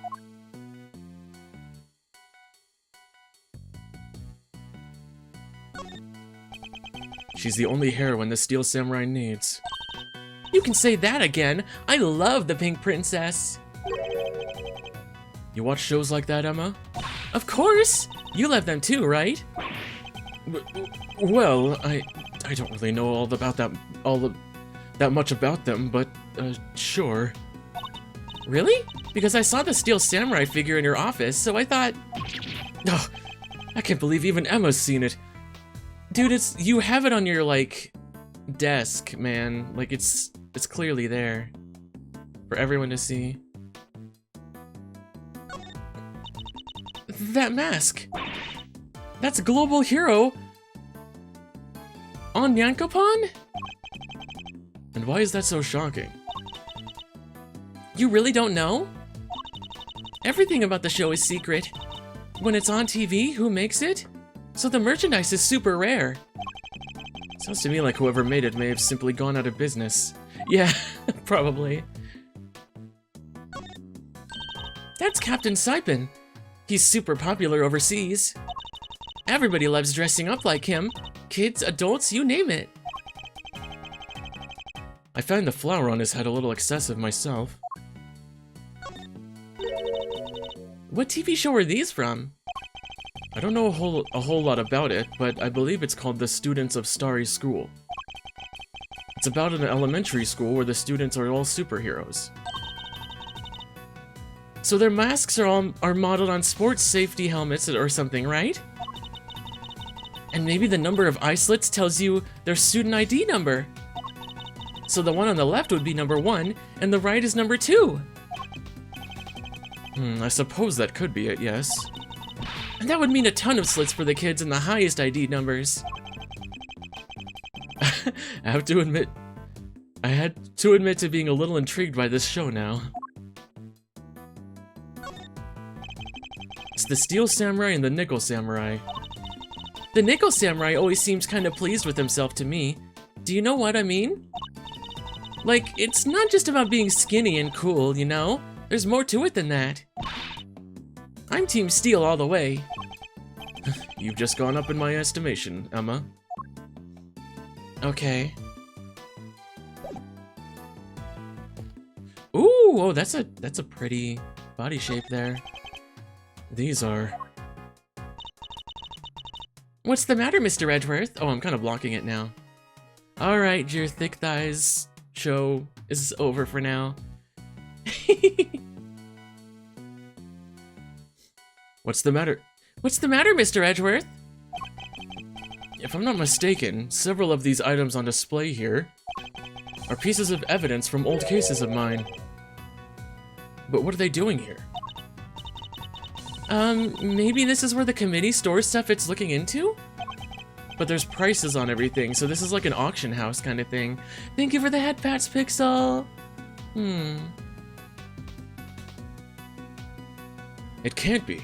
She's the only heroine the Steel Samurai needs. You can say that again. I love the Pink Princess. You watch shows like that, Emma? Of course! You love them too, right? Well, I don't really know that much about them, but sure. Really? Because I saw the Steel Samurai figure in your office, so I thought... Oh, I can't believe even Emma's seen it. Dude, you have it on your, like, desk, man. Like, it's clearly there. For everyone to see. that mask. That's Global Hero on Yankopon? And why is that so shocking? You really don't know? Everything about the show is secret. When it's on TV, who makes it? So the merchandise is super rare. Sounds to me like whoever made it may have simply gone out of business. Yeah, probably. That's Captain Saipan. He's super popular overseas. Everybody loves dressing up like him. Kids, adults, you name it. I find the flower on his head a little excessive myself. What TV show are these from? I don't know a whole lot about it, but I believe it's called The Students of Starry School. It's about an elementary school where the students are all superheroes. So their masks are modeled on sports safety helmets or something, right? And maybe the number of eye slits tells you their student ID number. So the one on the left would be number 1, and the right is number 2. I suppose that could be it, yes. And that would mean a ton of slits for the kids in the highest ID numbers. I had to admit to being a little intrigued by this show now. It's the Steel Samurai and the Nickel Samurai. The Nickel Samurai always seems kind of pleased with himself to me. Do you know what I mean? Like, it's not just about being skinny and cool, you know? There's more to it than that. I'm Team Steel all the way. You've just gone up in my estimation, Emma. Okay. Ooh, oh, that's a pretty body shape there. These are... What's the matter, Mr. Edgeworth? Oh, I'm kind of blocking it now. Alright, your thick thighs show is over for now. What's the matter? What's the matter, Mr. Edgeworth? If I'm not mistaken, several of these items on display here are pieces of evidence from old cases of mine. But what are they doing here? Maybe this is where the committee stores stuff it's looking into? But there's prices on everything, so this is like an auction house kind of thing. Thank you for the head pats, Pixel. It can't be.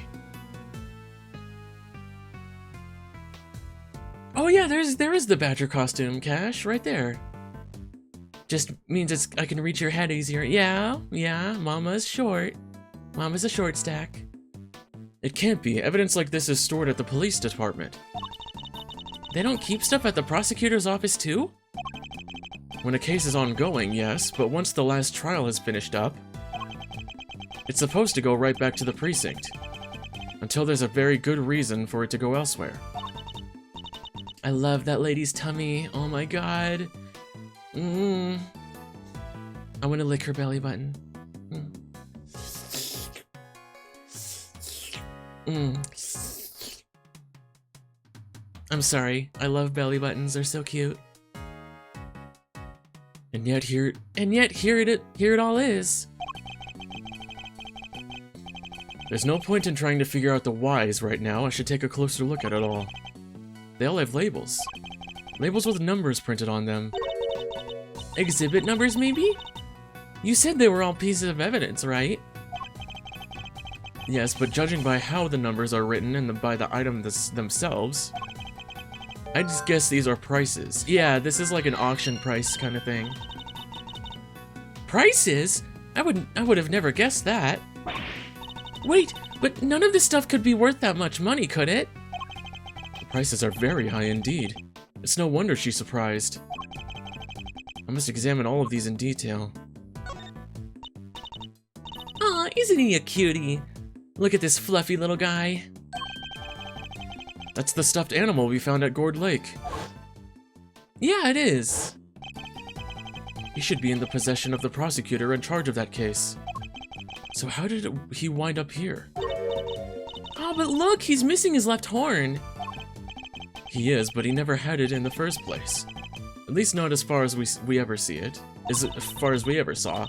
Oh yeah, there is the Badger costume, Cash, right there. Just means I can reach your head easier. Yeah, Mama's short. Mama's a short stack. It can't be. Evidence like this is stored at the police department. They don't keep stuff at the prosecutor's office too? When a case is ongoing, yes, but once the last trial is finished up, it's supposed to go right back to the precinct. Until there's a very good reason for it to go elsewhere. I love that lady's tummy. Oh my god. I want to lick her belly button. I'm sorry. I love belly buttons. They're so cute. And yet here it all is. There's no point in trying to figure out the whys right now. I should take a closer look at it all. They all have labels. Labels with numbers printed on them. Exhibit numbers, maybe? You said they were all pieces of evidence, right? Yes, but judging by how the numbers are written and by the items themselves, I just guess these are prices. Yeah, this is like an auction price kind of thing. Prices? I would have never guessed that. Wait, but none of this stuff could be worth that much money, could it? The prices are very high indeed. It's no wonder she's surprised. I must examine all of these in detail. Aw, isn't he a cutie? Look at this fluffy little guy. That's the stuffed animal we found at Gourd Lake. Yeah, it is. He should be in the possession of the prosecutor in charge of that case. So how did he wind up here? Oh, but look, he's missing his left horn. He is, but he never had it in the first place. At least not as far as we ever see it. As far as we ever saw.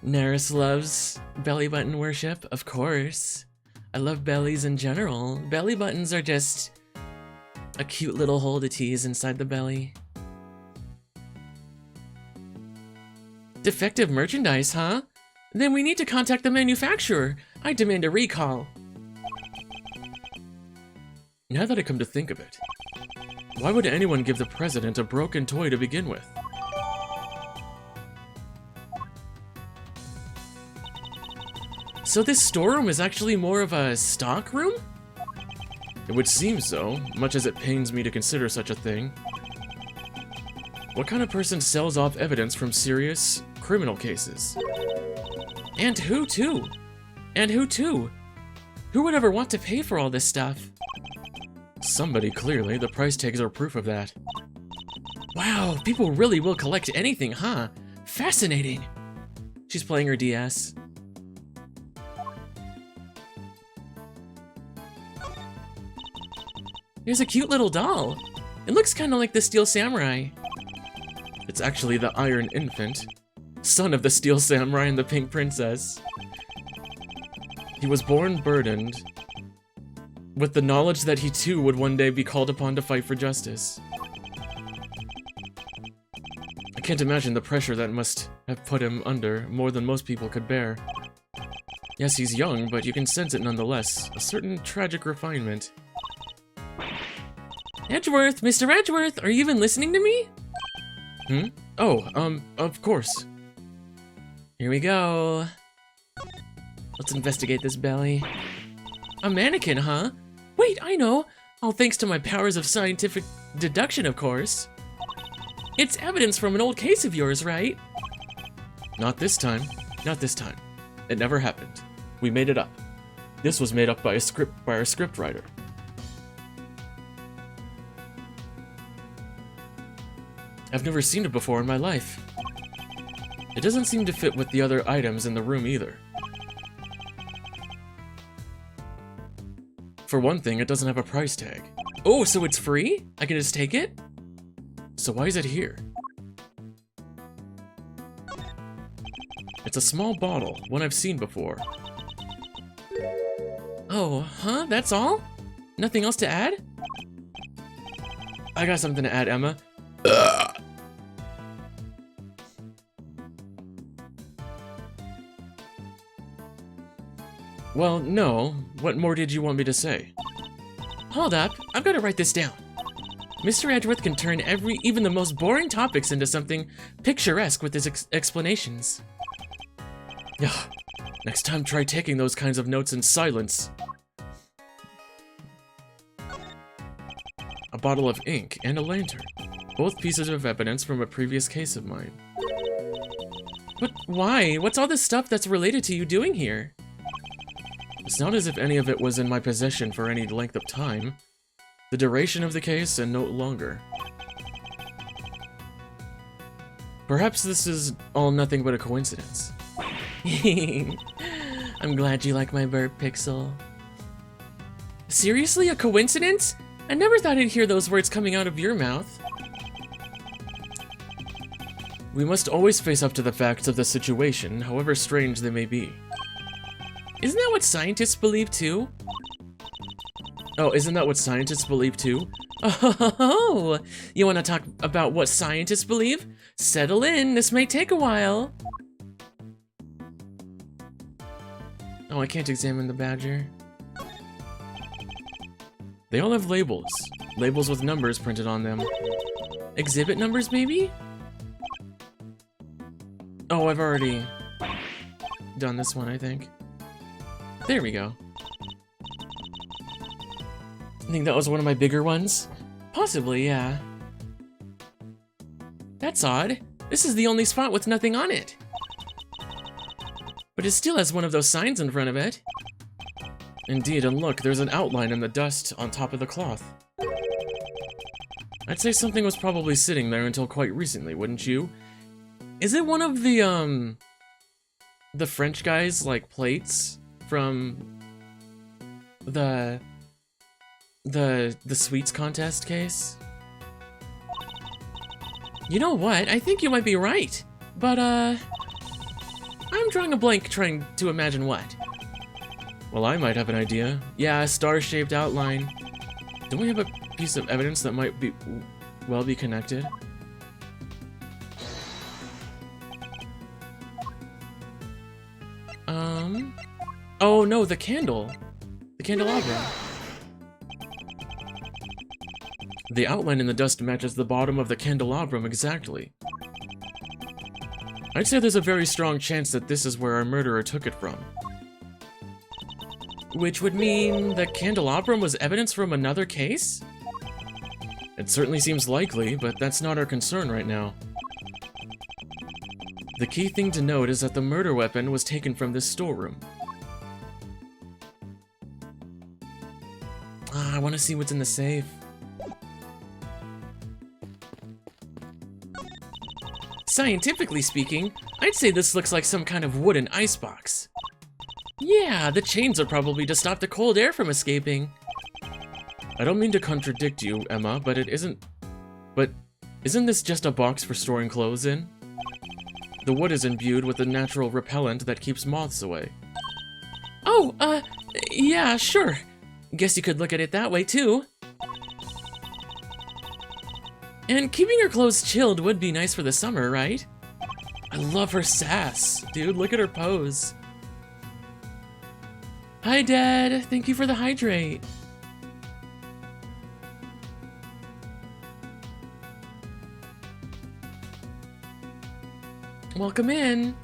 Narris loves Belly button worship, of course. I love bellies in general. Belly buttons are just a cute little hole to tease inside the belly. Defective merchandise, huh? Then we need to contact the manufacturer. I demand a recall. Now that I come to think of it, why would anyone give the president a broken toy to begin with? So this storeroom is actually more of a stock room? It would seem so, much as it pains me to consider such a thing. What kind of person sells off evidence from serious criminal cases? And who too? And who too? Who would ever want to pay for all this stuff? Somebody, clearly. The price tags are proof of that. Wow, people really will collect anything, huh? Fascinating. She's playing her DS. There's a cute little doll. It looks kind of like the Steel Samurai. It's actually the Iron Infant, son of the Steel Samurai and the Pink Princess. He was born burdened with the knowledge that he too would one day be called upon to fight for justice. I can't imagine the pressure that must have put him under more than most people could bear. Yes, he's young, but you can sense it nonetheless, a certain tragic refinement. Edgeworth, Mr. Edgeworth, are you even listening to me? Oh, of course. Here we go. Let's investigate this belly. A mannequin, huh? Wait, I know. All thanks to my powers of scientific deduction, of course. It's evidence from an old case of yours, right? Not this time. Not this time. It never happened. We made it up. This was made up by our script writer. I've never seen it before in my life. It doesn't seem to fit with the other items in the room either. For one thing, it doesn't have a price tag. Oh, so it's free? I can just take it? So why is it here? It's a small bottle, one I've seen before. Oh, huh? That's all? Nothing else to add? I got something to add, Emma. Well, no. What more did you want me to say? Hold up, I've got to write this down. Mr. Edgeworth can turn even the most boring topics into something picturesque with his explanations. Yeah. Next time, try taking those kinds of notes in silence. A bottle of ink and a lantern. Both pieces of evidence from a previous case of mine. But why? What's all this stuff that's related to you doing here? It's not as if any of it was in my possession for any length of time. The duration of the case and no longer. Perhaps this is all nothing but a coincidence. I'm glad you like my burp, Pixel. Seriously, a coincidence? I never thought I'd hear those words coming out of your mouth. We must always face up to the facts of the situation, however strange they may be. Isn't that what scientists believe too? Oh, isn't that what scientists believe too? Oh, you want to talk about what scientists believe? Settle in, this may take a while. Oh, I can't examine the badger. They all have labels. Labels with numbers printed on them. Exhibit numbers, maybe? Oh, I've already done this one, I think. There we go. I think that was one of my bigger ones. Possibly, yeah. That's odd. This is the only spot with nothing on it. But it still has one of those signs in front of it. Indeed, and look, there's an outline in the dust on top of the cloth. I'd say something was probably sitting there until quite recently, wouldn't you? Is it one of the French guys, like, plates from the sweets contest case? You know what? I think you might be right. But, I'm I'm drawing a blank trying to imagine what. Well, I might have an idea. Yeah, a star-shaped outline. Don't we have a piece of evidence that might be connected? Oh no, the candle. The candelabra. The outline in the dust matches the bottom of the candelabrum exactly. I'd say there's a very strong chance that this is where our murderer took it from. Which would mean the candelabrum was evidence from another case? It certainly seems likely, but that's not our concern right now. The key thing to note is that the murder weapon was taken from this storeroom. I want to see what's in the safe. Scientifically speaking, I'd say this looks like some kind of wooden icebox. Yeah, the chains are probably to stop the cold air from escaping. I don't mean to contradict you, Emma, but isn't this just a box for storing clothes in? The wood is imbued with a natural repellent that keeps moths away. Oh, yeah, sure. Guess you could look at it that way, too. And keeping her clothes chilled would be nice for the summer, right? I love her sass. Dude, look at her pose. Hi, Dad. Thank you for the hydrate. Welcome in.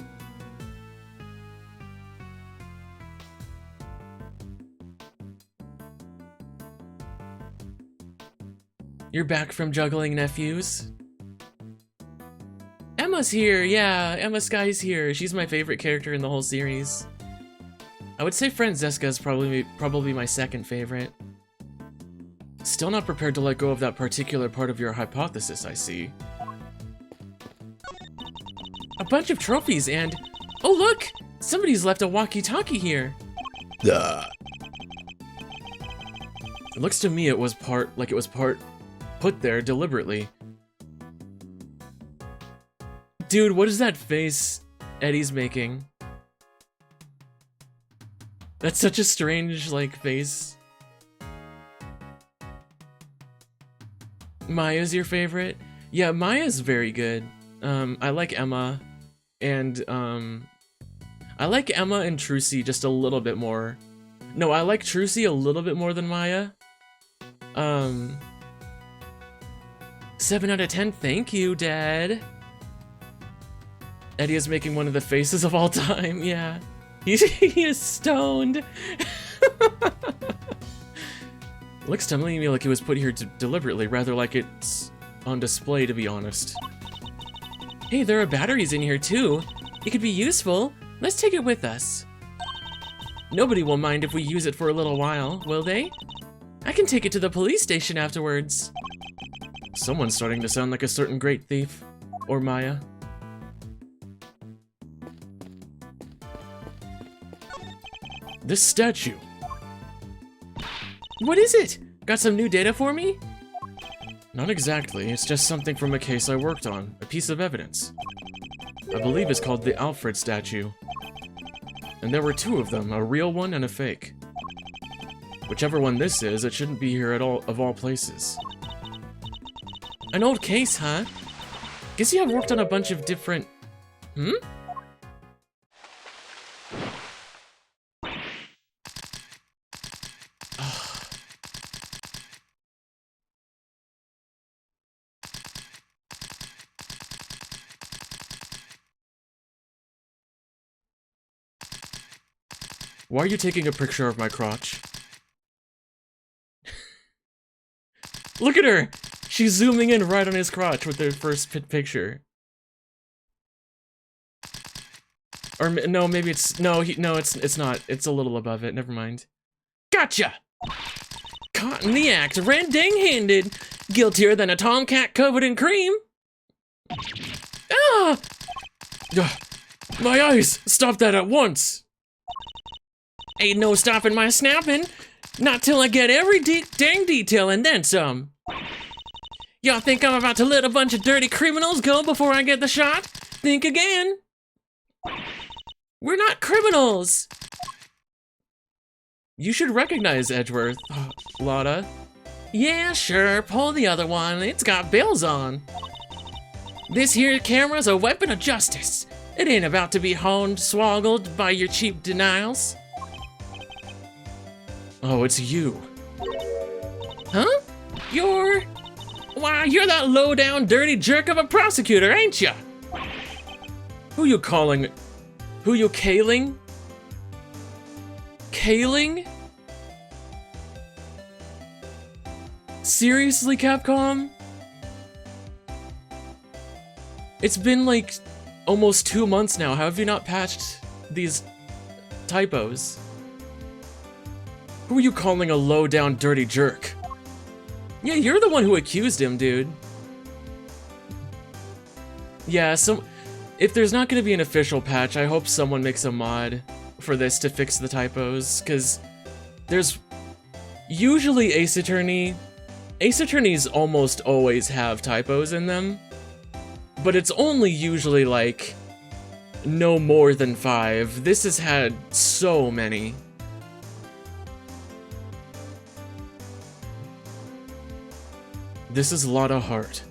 You're back from juggling nephews? Emma's here, yeah, Emma Sky's here. She's my favorite character in the whole series. I would say Franziska is probably my second favorite. Still not prepared to let go of that particular part of your hypothesis, I see. A bunch of trophies and... Oh look! Somebody's left a walkie-talkie here. It looks to me it was part put there deliberately. Dude, what is that face Eddie's making? That's such a strange, like, face. Maya's your favorite? Yeah, Maya's very good. I like Emma, and, I like Emma and Trucy just a little bit more. No, I like Trucy a little bit more than Maya. 7 out of 10, thank you, Dad. Eddie is making one of the faces of all time, yeah. He is stoned. Looks to me like it was put here deliberately, rather like it's on display, to be honest. Hey, there are batteries in here too. It could be useful. Let's take it with us. Nobody will mind if we use it for a little while, will they? I can take it to the police station afterwards. Someone's starting to sound like a certain great thief. Or Maya. This statue. What is it? Got some new data for me? Not exactly, it's just something from a case I worked on, a piece of evidence. I believe it's called the Alfred statue. And there were 2 of them, a real one and a fake. Whichever one this is, it shouldn't be here at all, of all places. An old case, huh? Guess you have worked on a bunch of different... Why are you taking a picture of my crotch? Look at her! She's zooming in right on his crotch with their first picture. Or no, maybe it's it's not. It's a little above it. Never mind. Gotcha. Caught in the act, red-dang-handed, guiltier than a tomcat covered in cream. Ah! My eyes! Stop that at once! Ain't no stopping my snapping. Not till I get every dang detail and then some. Y'all think I'm about to let a bunch of dirty criminals go before I get the shot? Think again. We're not criminals! You should recognize Edgeworth, Lotta. Yeah, sure, pull the other one. It's got bells on. This here camera's a weapon of justice. It ain't about to be swoggled by your cheap denials. Oh, it's you. Huh? Why, you're that low-down, dirty jerk of a prosecutor, ain't ya? Who you calling? Who you caling? Caling? Seriously, Capcom? It's been like almost 2 months now. How have you not patched these typos? Who are you calling a low-down dirty jerk? Yeah, you're the one who accused him, dude. Yeah, if there's not gonna be an official patch, I hope someone makes a mod for this to fix the typos, because there's usually Ace Attorneys almost always have typos in them, but it's only usually like no more than 5. This has had so many. This is Lotta Hart.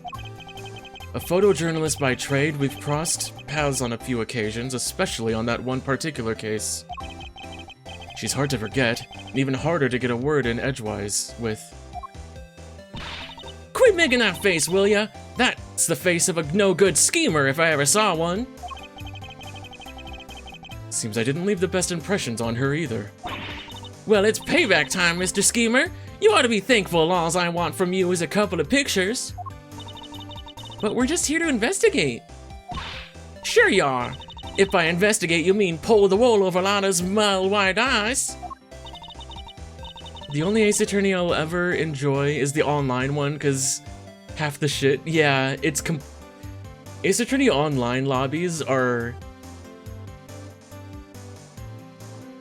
A photojournalist by trade, we've crossed paths on a few occasions, especially on that one particular case. She's hard to forget, and even harder to get a word in edgewise with. Quit making that face, will ya? That's the face of a no-good schemer if I ever saw one. Seems I didn't leave the best impressions on her either. Well, it's payback time, Mr. Schemer. You ought to be thankful all I want from you is a couple of pictures. But we're just here to investigate. Sure you are. If by investigate you mean pull the wool over Lotta's mile-wide eyes. The only Ace Attorney I'll ever enjoy is the online one, because half the shit, yeah, Ace Attorney online lobbies are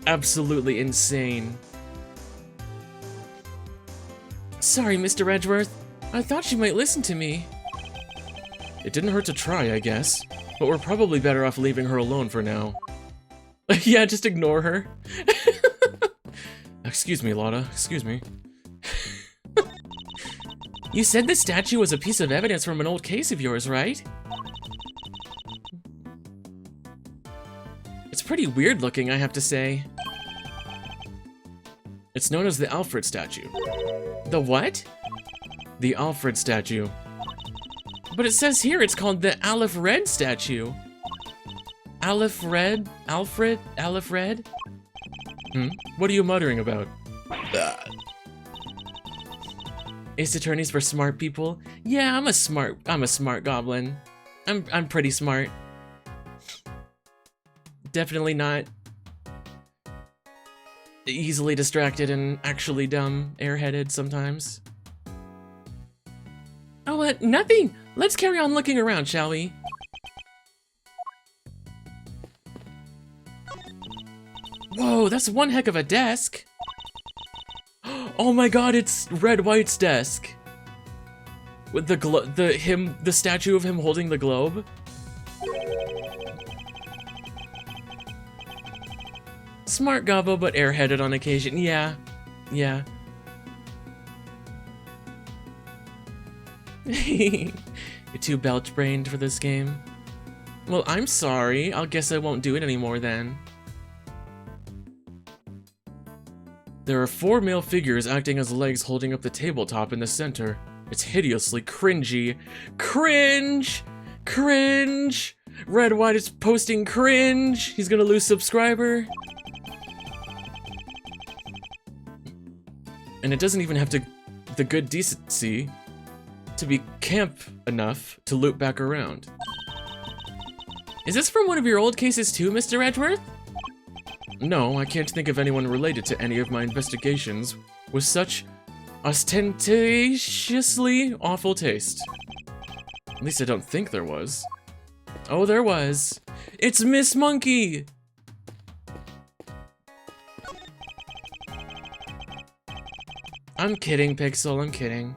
absolutely insane. Sorry, Mr. Edgeworth. I thought you might listen to me. It didn't hurt to try, I guess, but we're probably better off leaving her alone for now. Yeah, just ignore her. Excuse me, Lotta, excuse me. You said the statue was a piece of evidence from an old case of yours, right? It's pretty weird looking, I have to say. It's known as the Alfred statue. The what? The Alfred statue. But it says here it's called the Aleph Red statue. Aleph Red? Alfred? Aleph Red? What are you muttering about? Ace Attorneys for smart people? Yeah, I'm a smart goblin. I'm pretty smart. Definitely not easily distracted and actually dumb, airheaded sometimes. Oh, nothing! Let's carry on looking around, shall we? Whoa, that's one heck of a desk! Oh my god, it's Red White's desk! With the statue of him holding the globe? Smart gobbo, but airheaded on occasion. Yeah. Yeah. You're too belch-brained for this game. Well, I'm sorry. I guess I won't do it anymore then. There are 4 male figures acting as legs holding up the tabletop in the center. It's hideously cringy. Cringe! Cringe! Red White is posting cringe! He's gonna lose subscriber. And it doesn't even have the good decency to be camp enough to loop back around. Is this from one of your old cases too, Mr. Edgeworth? No, I can't think of anyone related to any of my investigations with such ostentatiously awful taste. At least I don't think there was. Oh, there was. It's Miss Monkey! I'm kidding, Pixel, I'm kidding.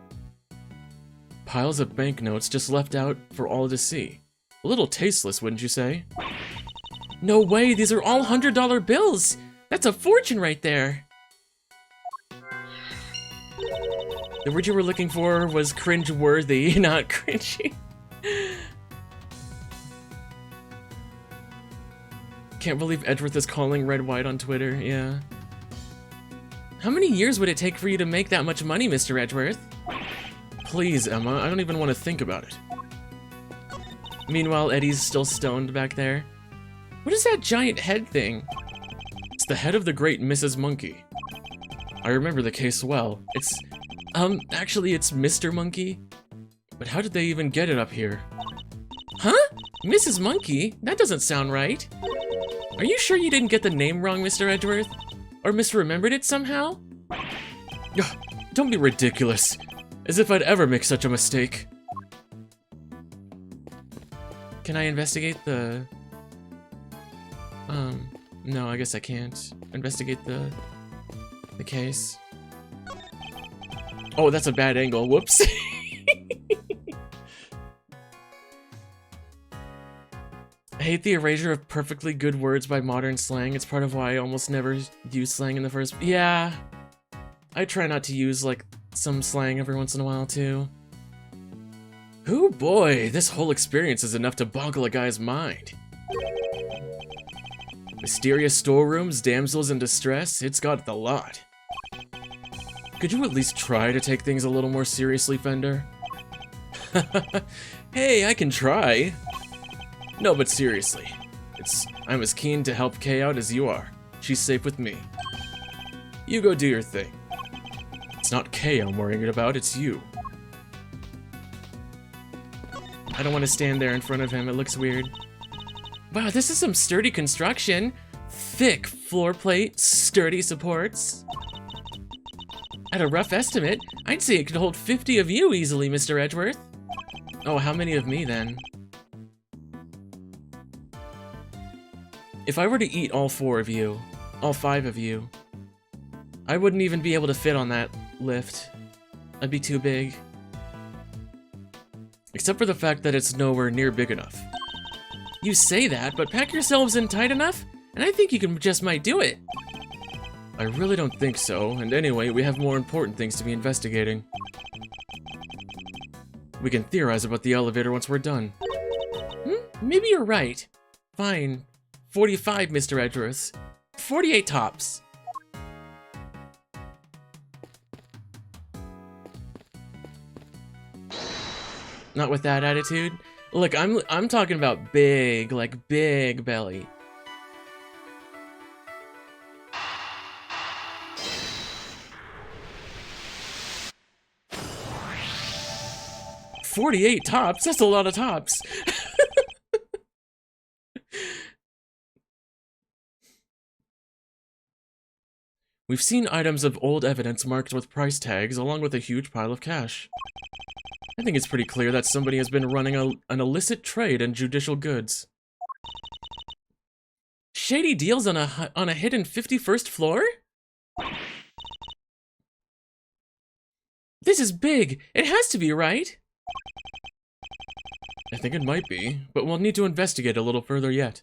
Piles of banknotes just left out for all to see. A little tasteless, wouldn't you say? No way, these are all $100 bills! That's a fortune right there! The word you were looking for was cringe-worthy, not cringy. Can't believe Edgeworth is calling Red White on Twitter, yeah. How many years would it take for you to make that much money, Mr. Edgeworth? Please, Emma, I don't even want to think about it. Meanwhile, Eddie's still stoned back there. What is that giant head thing? It's the head of the great Mrs. Monkey. I remember the case well. Actually, it's Mr. Monkey. But how did they even get it up here? Huh? Mrs. Monkey? That doesn't sound right. Are you sure you didn't get the name wrong, Mr. Edgeworth? Or misremembered it somehow? Ugh, don't be ridiculous. As if I'd ever make such a mistake. Can I investigate the... No, I guess I can't. Investigate the case. Oh, that's a bad angle. Whoops. I hate the erasure of perfectly good words by modern slang. It's part of why I almost never use slang in the first... Yeah. I try not to use, like, some slang every once in a while, too. Oh boy, this whole experience is enough to boggle a guy's mind. Mysterious storerooms, damsels in distress, it's got the lot. Could you at least try to take things a little more seriously, Fender? Hey, I can try. No, but seriously, I'm as keen to help Kay out as you are. She's safe with me. You go do your thing. It's not Kay I'm worrying about, it's you. I don't want to stand there in front of him, it looks weird. Wow, this is some sturdy construction. Thick floor plate, sturdy supports. At a rough estimate, I'd say it could hold 50 of you easily, Mr. Edgeworth. Oh, how many of me then? If I were to eat all 4 of you, all 5 of you, I wouldn't even be able to fit on that lift. I'd be too big. Except for the fact that it's nowhere near big enough. You say that, but pack yourselves in tight enough, and I think you can just might do it. I really don't think so, and anyway, we have more important things to be investigating. We can theorize about the elevator once we're done. Maybe you're right. Fine. 45, Mr. Edgeworth. 48 tops. Not with that attitude. Look, I'm talking about big, like big belly. $48 tops? That's a lot of tops. We've seen items of old evidence marked with price tags along with a huge pile of cash. I think it's pretty clear that somebody has been running an illicit trade in judicial goods. Shady deals on a hidden 51st floor? This is big. It has to be, right? I think it might be, but we'll need to investigate a little further yet.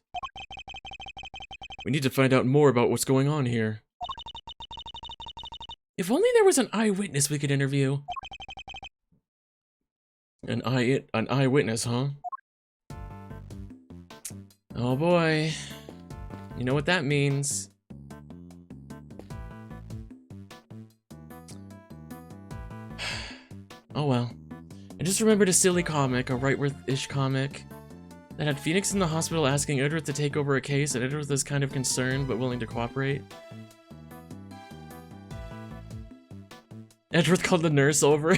We need to find out more about what's going on here. If only there was an eyewitness we could interview. An eyewitness, huh? Oh boy. You know what that means. Oh well. I just remembered a silly comic, a Rightworth-ish comic, that had Phoenix in the hospital asking Edgeworth to take over a case, and Edgeworth is kind of concerned but willing to cooperate. Edgeworth called the nurse over.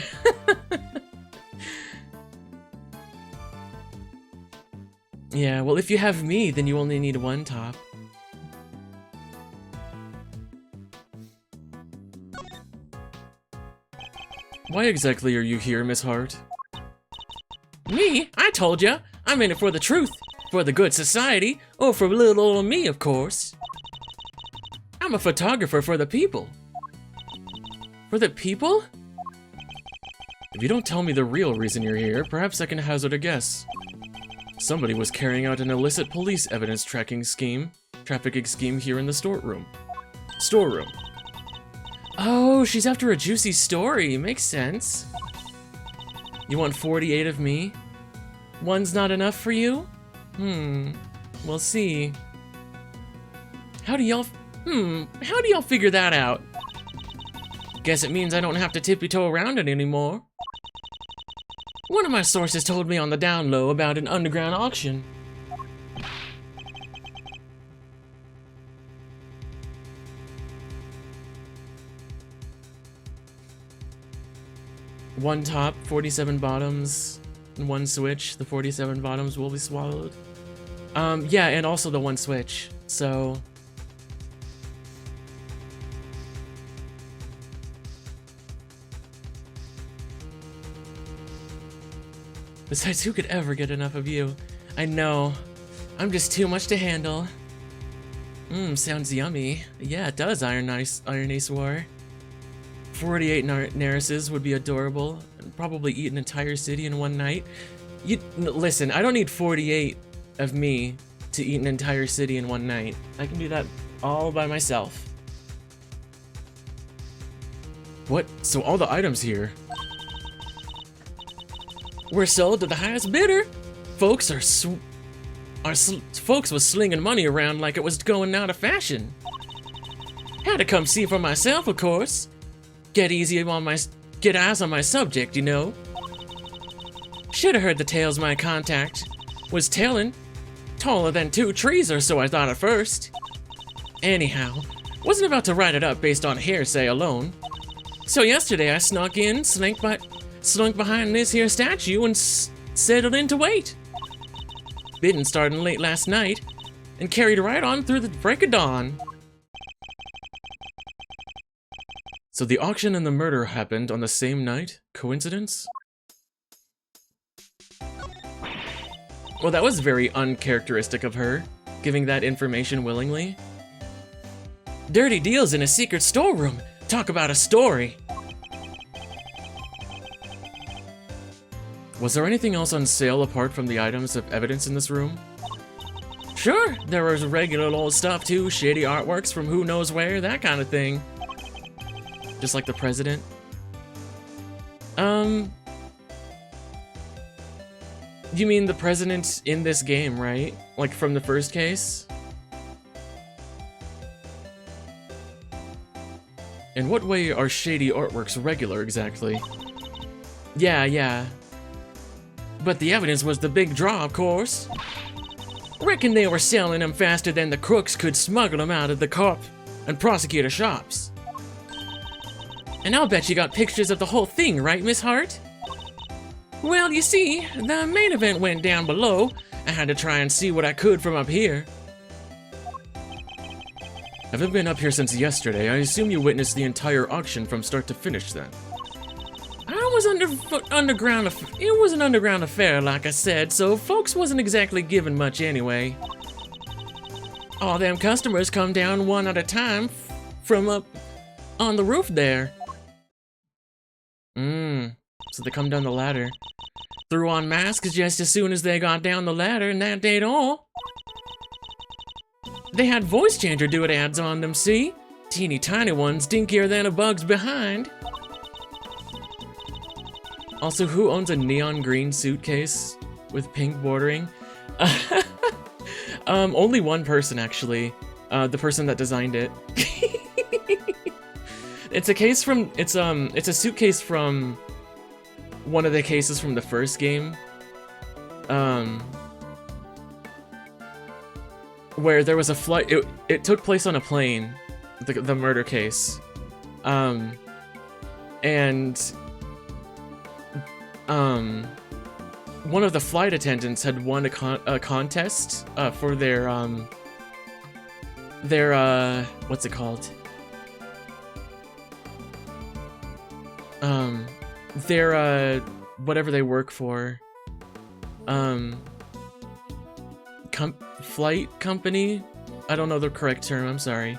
Yeah, well, if you have me, then you only need 1 top. Why exactly are you here, Miss Hart? Me? I told ya! I'm in it for the truth, for the good society, or for little old me, of course. I'm a photographer for the people. For the people? If you don't tell me the real reason you're here, perhaps I can hazard a guess. Somebody was carrying out an illicit police evidence tracking scheme, trafficking scheme here in the storeroom. Oh, she's after a juicy story. Makes sense. You want 48 of me? One's not enough for you? We'll see. How do y'all figure that out? Guess it means I don't have to tippy-toe around it anymore. One of my sources told me on the down low about an underground auction. One top, 47 bottoms, and one switch. The 47 bottoms will be swallowed. Yeah, and also the one switch, so... Besides, who could ever get enough of you? I know. I'm just too much to handle. Sounds yummy. Yeah, it does, Iron Ace War. 48 Narrises would be adorable, and probably eat an entire city in one night. Listen, I don't need 48 of me to eat an entire city in one night. I can do that all by myself. What? So all the items here were sold to the highest bidder. Folks folks was slinging money around like it was going out of fashion. Had to come see for myself, of course. Get eyes on my subject, you know. Should have heard the tales my contact was telling. Taller than 2 trees or so, I thought at first. Anyhow, wasn't about to write it up based on hearsay alone. So yesterday I snuck in, slunk behind this here statue and settled in to wait. Bidding starting late last night and carried right on through the break of dawn. So the auction and the murder happened on the same night? Coincidence? Well, that was very uncharacteristic of her, giving that information willingly. Dirty deals in a secret storeroom. Talk about a story. Was there anything else on sale apart from the items of evidence in this room? Sure, there was regular old stuff too, shady artworks from who knows where, that kind of thing. Just like the president? You mean the president in this game, right? Like from the first case? In what way are shady artworks regular, exactly? Yeah. But the evidence was the big draw, of course. Reckon they were selling them faster than the crooks could smuggle them out of the cop and prosecutor shops. And I'll bet you got pictures of the whole thing, right, Miss Hart? Well, you see, the main event went down below. I had to try and see what I could from up here. Having been up here since yesterday, I assume you witnessed the entire auction from start to finish then. I was underground. It was an underground affair, like I said, so folks wasn't exactly giving much anyway. All them customers come down one at a time from up on the roof there. So they come down the ladder. Threw on masks just as soon as they got down the ladder, and that ain't all. They had voice changer do it ads on them, see? Teeny tiny ones, dinkier than a bug's behind. Also, who owns a neon green suitcase with pink bordering? Only one person, actually. The person that designed it. It's a suitcase from one of the cases from the first game. Where there was a flight, it took place on a plane, the murder case. And one of the flight attendants had won a contest for their what's it called? Their whatever they work for. Flight company? I don't know the correct term, I'm sorry.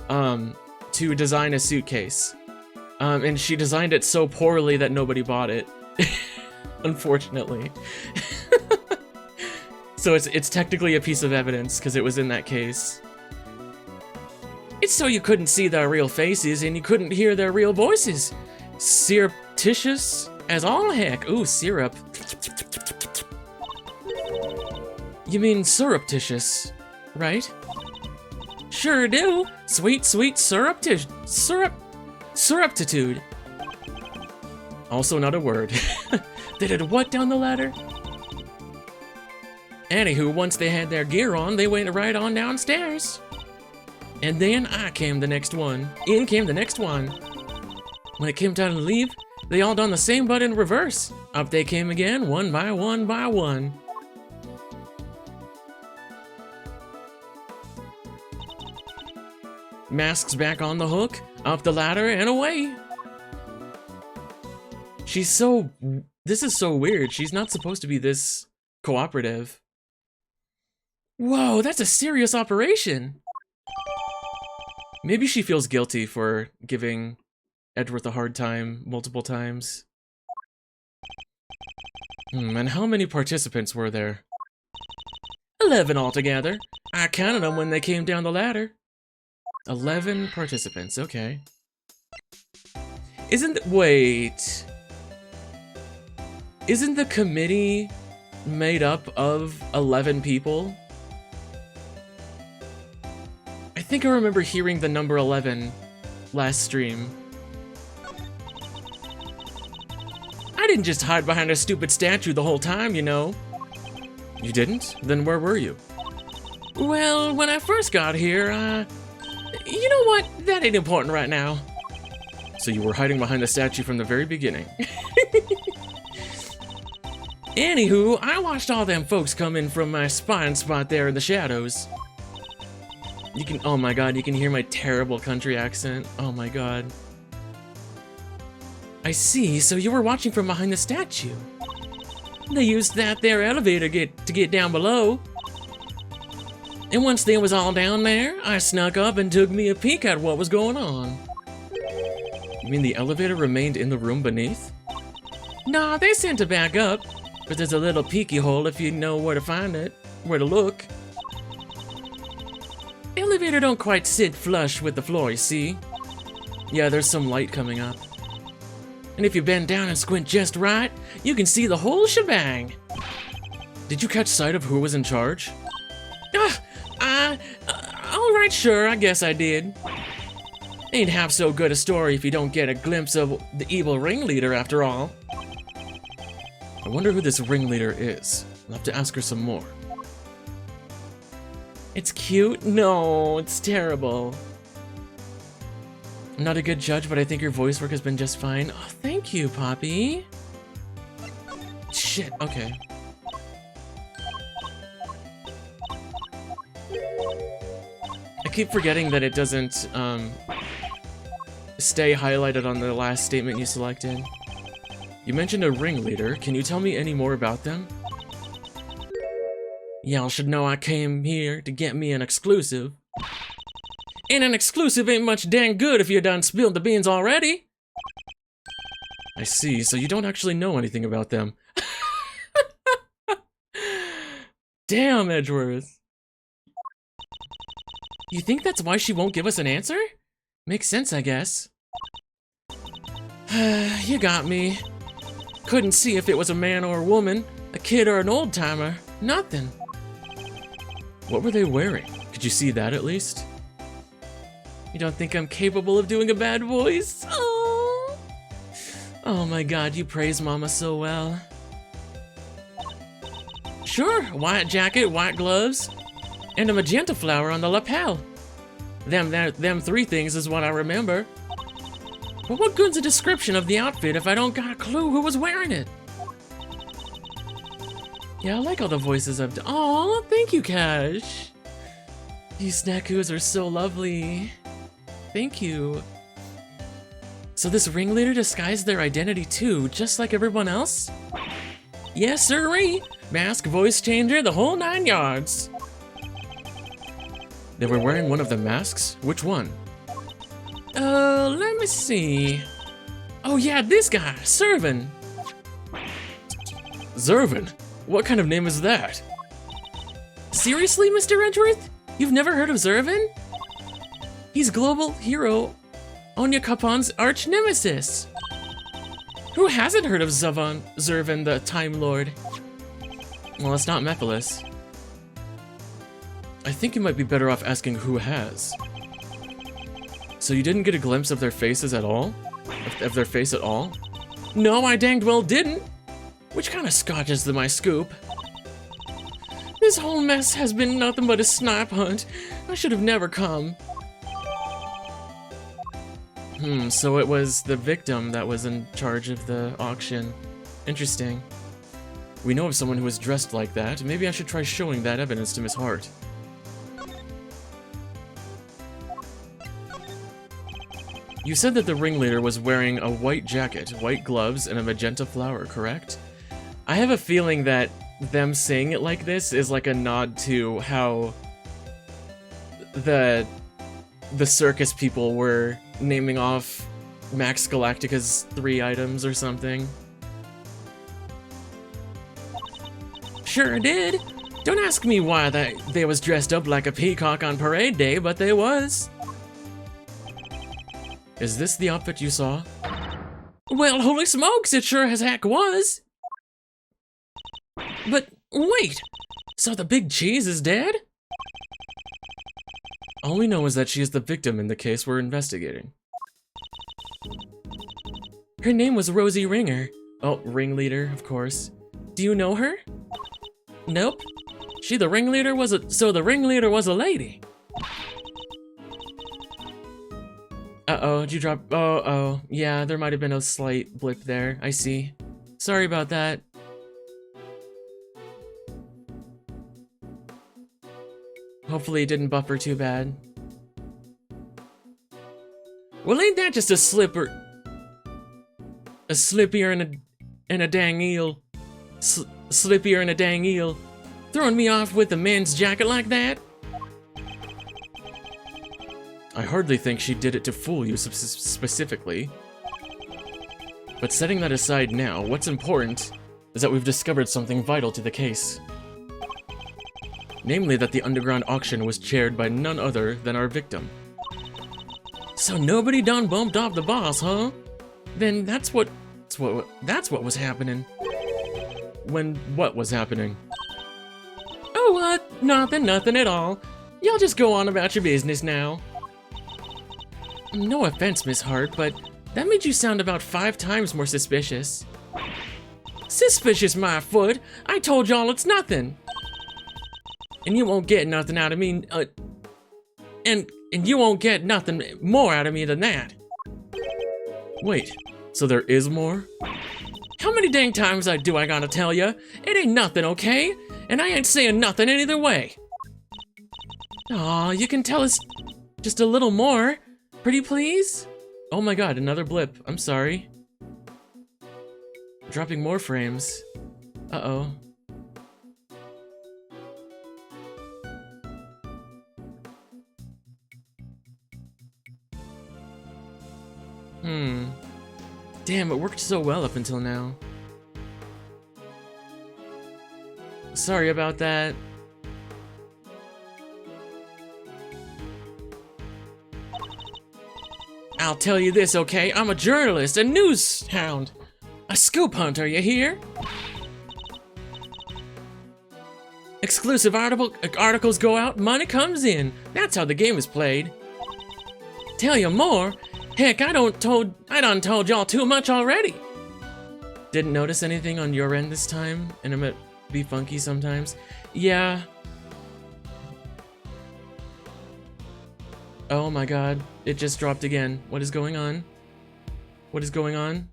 To design a suitcase. And she designed it so poorly that nobody bought it. Unfortunately. So it's technically a piece of evidence because it was in that case. It's so you couldn't see their real faces and you couldn't hear their real voices. Surreptitious as all heck. Ooh, syrup. You mean surreptitious, right? Sure do. Sweet, sweet surreptitude. Also not a word. They did what down the ladder? Anywho, once they had their gear on, they went right on downstairs. And then I came the next one. In came the next one. When it came time to leave, they all done the same but in reverse. Up they came again, one by one by one. Mask's back on the hook, up the ladder and away. This is so weird. She's not supposed to be this cooperative. Whoa, that's a serious operation. Maybe she feels guilty for giving Edgeworth a hard time multiple times. And how many participants were there? 11 altogether. I counted them when they came down the ladder. 11 participants, okay. Wait. Isn't the committee made up of 11 people? I think I remember hearing the number 11 last stream. I didn't just hide behind a stupid statue the whole time, you know. You didn't? Then where were you? Well, when I first got here, you know what? That ain't important right now. So you were hiding behind the statue from the very beginning. Anywho, I watched all them folks come in from my spine spot there in the shadows. Oh my god, you can hear my terrible country accent. Oh my god. I see, so you were watching from behind the statue. They used that there elevator to get down below. And once they was all down there, I snuck up and took me a peek at what was going on. You mean the elevator remained in the room beneath? Nah, they sent it back up. But there's a little peeky hole if you know where to find it, where to look. Elevator don't quite sit flush with the floor, you see? Yeah, there's some light coming up. And if you bend down and squint just right, you can see the whole shebang. Did you catch sight of who was in charge? Alright, sure, I guess I did. Ain't half so good a story if you don't get a glimpse of the evil ringleader after all. I wonder who this ringleader is. I'll have to ask her some more. It's cute? No, it's terrible. I'm not a good judge, but I think your voice work has been just fine. Oh, thank you, Poppy. Shit, okay. I keep forgetting that it doesn't, stay highlighted on the last statement you selected. You mentioned a ringleader. Can you tell me any more about them? Y'all should know I came here to get me an exclusive. And an exclusive ain't much dang good if you done spilled the beans already. I see, so you don't actually know anything about them. Damn, Edgeworth. You think that's why she won't give us an answer? Makes sense, I guess. You got me. Couldn't see if it was a man or a woman, a kid or an old-timer. Nothing. What were they wearing? Could you see that at least? You don't think I'm capable of doing a bad voice? Oh, oh my god, you praise Mama so well. Sure, white jacket, white gloves, and a magenta flower on the lapel. Them three things is what I remember. But what good's a description of the outfit if I don't got a clue who was wearing it? Yeah, I like all the voices I've done. Aw, thank you, Cash. You snackoos are so lovely. Thank you. So this ringleader disguised their identity too, just like everyone else? Yes, sirree. Mask, voice changer, the whole 9 yards. They were wearing one of the masks? Which one? Let me see. Oh yeah, this guy, Servin. Zervin? What kind of name is that? Seriously, Mr. Edgeworth? You've never heard of Zervin? He's global hero Onya Kapon's arch nemesis. Who hasn't heard of Zervin the Time Lord? Well, it's not Mephiles. I think you might be better off asking who has. So you didn't get a glimpse of their faces at all? Of their face at all? No, I danged well didn't. Which kind of scotches my scoop. This whole mess has been nothing but a snipe hunt. I should have never come. So it was the victim that was in charge of the auction. Interesting. We know of someone who was dressed like that. Maybe I should try showing that evidence to Miss Hart. You said that the ringleader was wearing a white jacket, white gloves, and a magenta flower, correct? I have a feeling that them saying it like this is like a nod to how the circus people were naming off Max Galactica's 3 items or something. Sure did. Don't ask me why they was dressed up like a peacock on parade day, but they was. Is this the outfit you saw? Well, holy smokes, it sure as heck was. But wait, so the big cheese is dead? All we know is that she is the victim in the case we're investigating. Her name was Rosie Ringer. Oh, ringleader, of course. Do you know her? Nope. So the ringleader was a lady. Uh-oh, did you drop? Oh, yeah, there might have been a slight blip there. I see. Sorry about that. Hopefully it didn't buffer too bad. Well, ain't that just a slipper? A slippier and a dang eel. Slippier and a dang eel. Throwing me off with a man's jacket like that? I hardly think she did it to fool you specifically. But setting that aside now, what's important is that we've discovered something vital to the case. Namely that the underground auction was chaired by none other than our victim. So nobody done bumped off the boss, huh? Then that's what was happening. When what was happening? Oh, what? Nothing at all. Y'all just go on about your business now. No offense, Miss Hart, but that made you sound about 5 times more suspicious. Suspicious, my foot! I told y'all it's nothing! And you won't get nothing out of me, and you won't get nothing more out of me than that. Wait, so there is more? How many dang times I gotta tell ya? It ain't nothing, okay? And I ain't saying nothing either way. Aw, you can tell us just a little more. Pretty please? Oh my god, another blip. I'm sorry. Dropping more frames. Uh-oh. Damn, it worked so well up until now. Sorry about that. I'll tell you this, okay? I'm a journalist, a news hound, a scoop hunter, you hear? Exclusive articles go out, money comes in. That's how the game is played. Tell you more, heck, I done told y'all too much already. Didn't notice anything on your end this time? Internet be funky sometimes. Yeah. Oh my god, it just dropped again. What is going on? What is going on?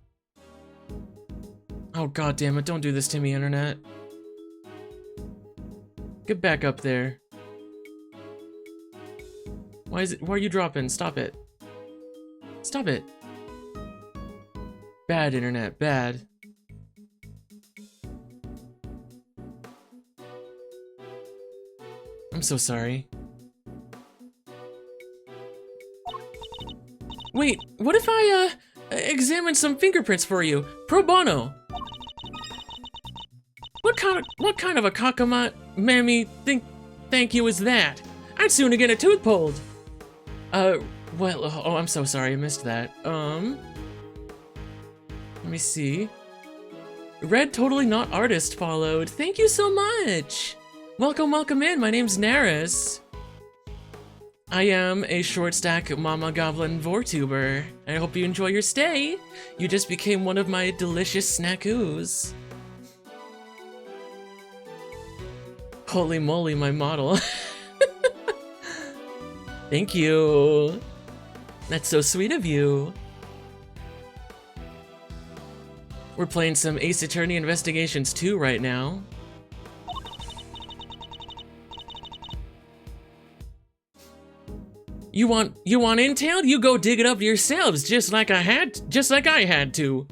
Oh god damn it, don't do this to me, internet. Get back up there. Why are you dropping? Stop it. Stop it. Bad internet, bad. I'm so sorry. Wait, what if I, examine some fingerprints for you? Pro bono. What kind of a cockamamie thank you is that? I'd sooner get a tooth pulled. Well, oh, I'm so sorry, I missed that. Let me see. Red Totally Not Artist followed. Thank you so much. Welcome, welcome in. My name's Narris. I am a short stack Mama Goblin VorTuber. I hope you enjoy your stay. You just became one of my delicious snackoos. Holy moly, my model. Thank you. That's so sweet of you. We're playing some Ace Attorney Investigations 2 right now. You want intel? You go dig it up yourselves, just like I had to.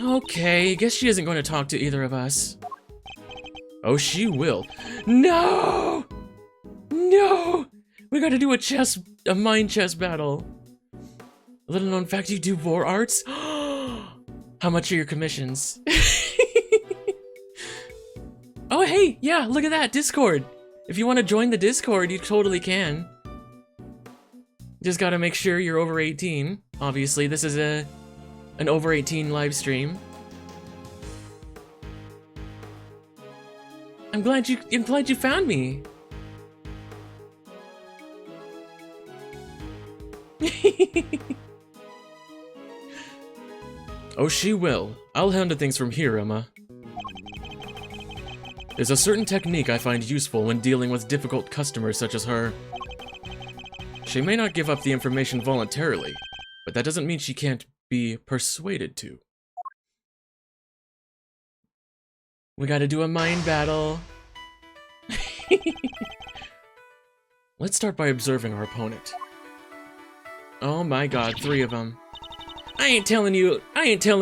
Okay, guess she isn't going to talk to either of us. Oh, she will. No! No! We gotta do a mind chess battle. Little known fact, you do war arts? How much are your commissions? Oh, hey, yeah, look at that, Discord. If you want to join the Discord, you totally can. Just gotta make sure you're over 18. Obviously, this is an over 18 live stream. I'm glad you found me. Oh, she will. I'll handle things from here, Emma. There's a certain technique I find useful when dealing with difficult customers such as her. She may not give up the information voluntarily, but that doesn't mean she can't be persuaded to. We gotta do a mind battle. Let's start by observing our opponent. Oh my god, 3 of them. I ain't telling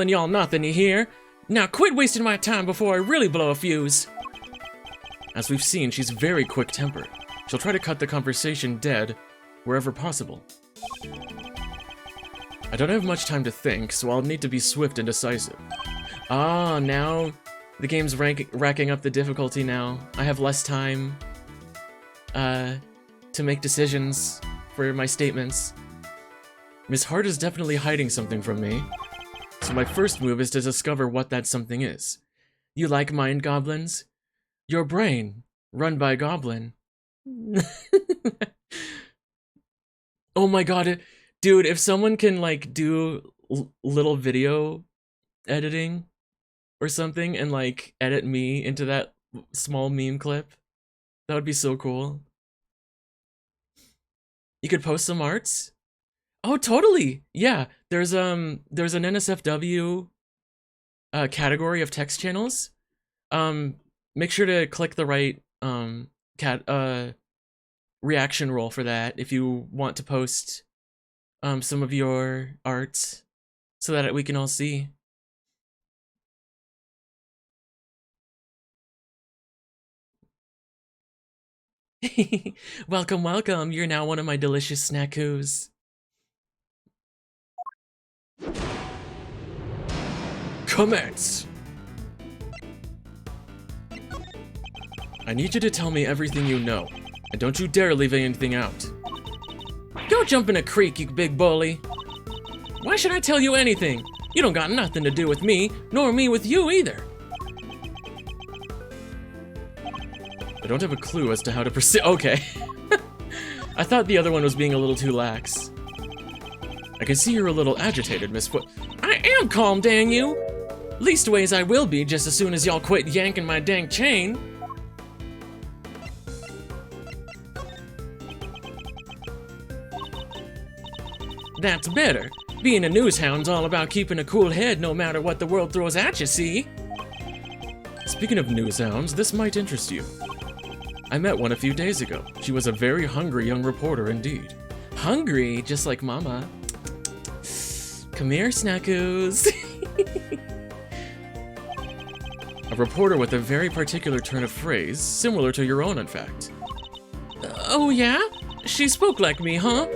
y'all nothing, you hear? Now quit wasting my time before I really blow a fuse. As we've seen, she's very quick-tempered. She'll try to cut the conversation dead wherever possible. I don't have much time to think, so I'll need to be swift and decisive. Ah, now the game's racking up the difficulty now. I have less time to make decisions for my statements. Miss Hart is definitely hiding something from me, so my first move is to discover what that something is. You like mind goblins? Your brain, run by a goblin. Oh my god, dude, if someone can like do little video editing or something and like edit me into that small meme clip, that would be so cool. You could post some arts? Oh, totally. Yeah, there's an NSFW category of text channels. Make sure to click the right reaction role for that if you want to post some of your arts so that we can all see. Welcome, welcome. You're now one of my delicious snackoos. Commence! I need you to tell me everything you know, and don't you dare leave anything out. Go jump in a creek, you big bully. Why should I tell you anything? You don't got nothing to do with me, nor me with you either. I don't have a clue as to how to proceed. Okay. I thought the other one was being a little too lax. I can see you're a little agitated, Miss Foot. I am calm, dang you! Leastways I will be just as soon as y'all quit yanking my dang chain. That's better. Being a news hound's all about keeping a cool head no matter what the world throws at you, see? Speaking of news hounds, this might interest you. I met one a few days ago. She was a very hungry young reporter indeed. Hungry, just like Mama. Come here, snackoos. A reporter with a very particular turn of phrase, similar to your own, in fact. Oh yeah? She spoke like me, huh?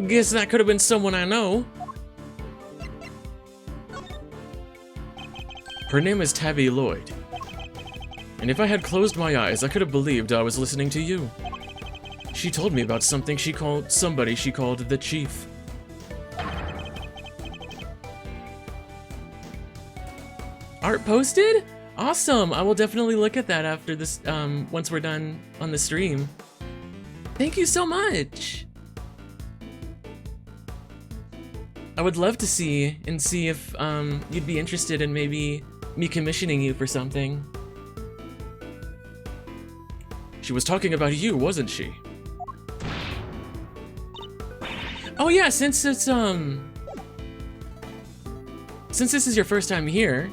Guess that could have been someone I know. Her name is Tabby Lloyd. And if I had closed my eyes, I could have believed I was listening to you. She told me about something somebody she called the Chief. Art posted? Awesome! I will definitely look at that after this, once we're done on the stream. Thank you so much! I would love to see if, you'd be interested in maybe me commissioning you for something. She was talking about you, wasn't she? Oh yeah, since this is your first time here,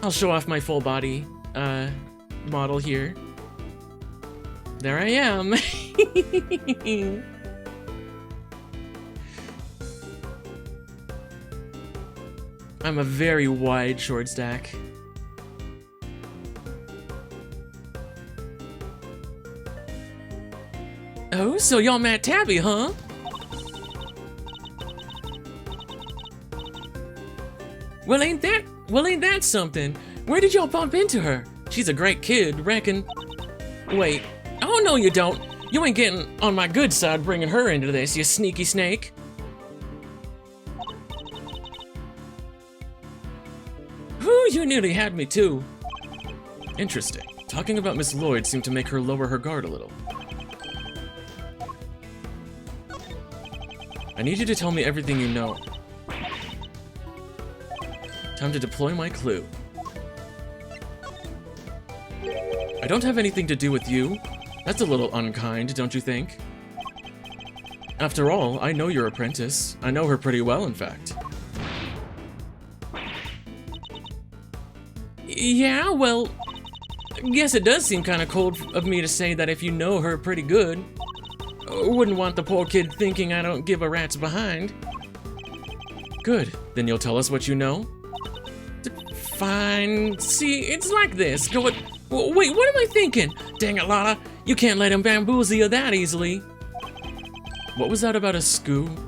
I'll show off my full body, model here. There I am. I'm a very wide short stack. Oh, so y'all met Tabby, huh? Well, ain't that something? Where did y'all bump into her? She's a great kid, reckon. Wait, oh no you don't. You ain't getting on my good side bringing her into this, you sneaky snake. Whew, you nearly had me too. Interesting. Talking about Miss Lloyd seemed to make her lower her guard a little. I need you to tell me everything you know. Time to deploy my clue. I don't have anything to do with you. That's a little unkind, don't you think? After all, I know your apprentice. I know her pretty well, in fact. Yeah, well, I guess it does seem kind of cold of me to say that if you know her pretty good. Wouldn't want the poor kid thinking I don't give a rat's behind. Good. Then you'll tell us what you know? Fine. See, it's like this. Wait, what am I thinking? Dang it, Lotta. You can't let him bamboozle you that easily. What was that about a Skooks?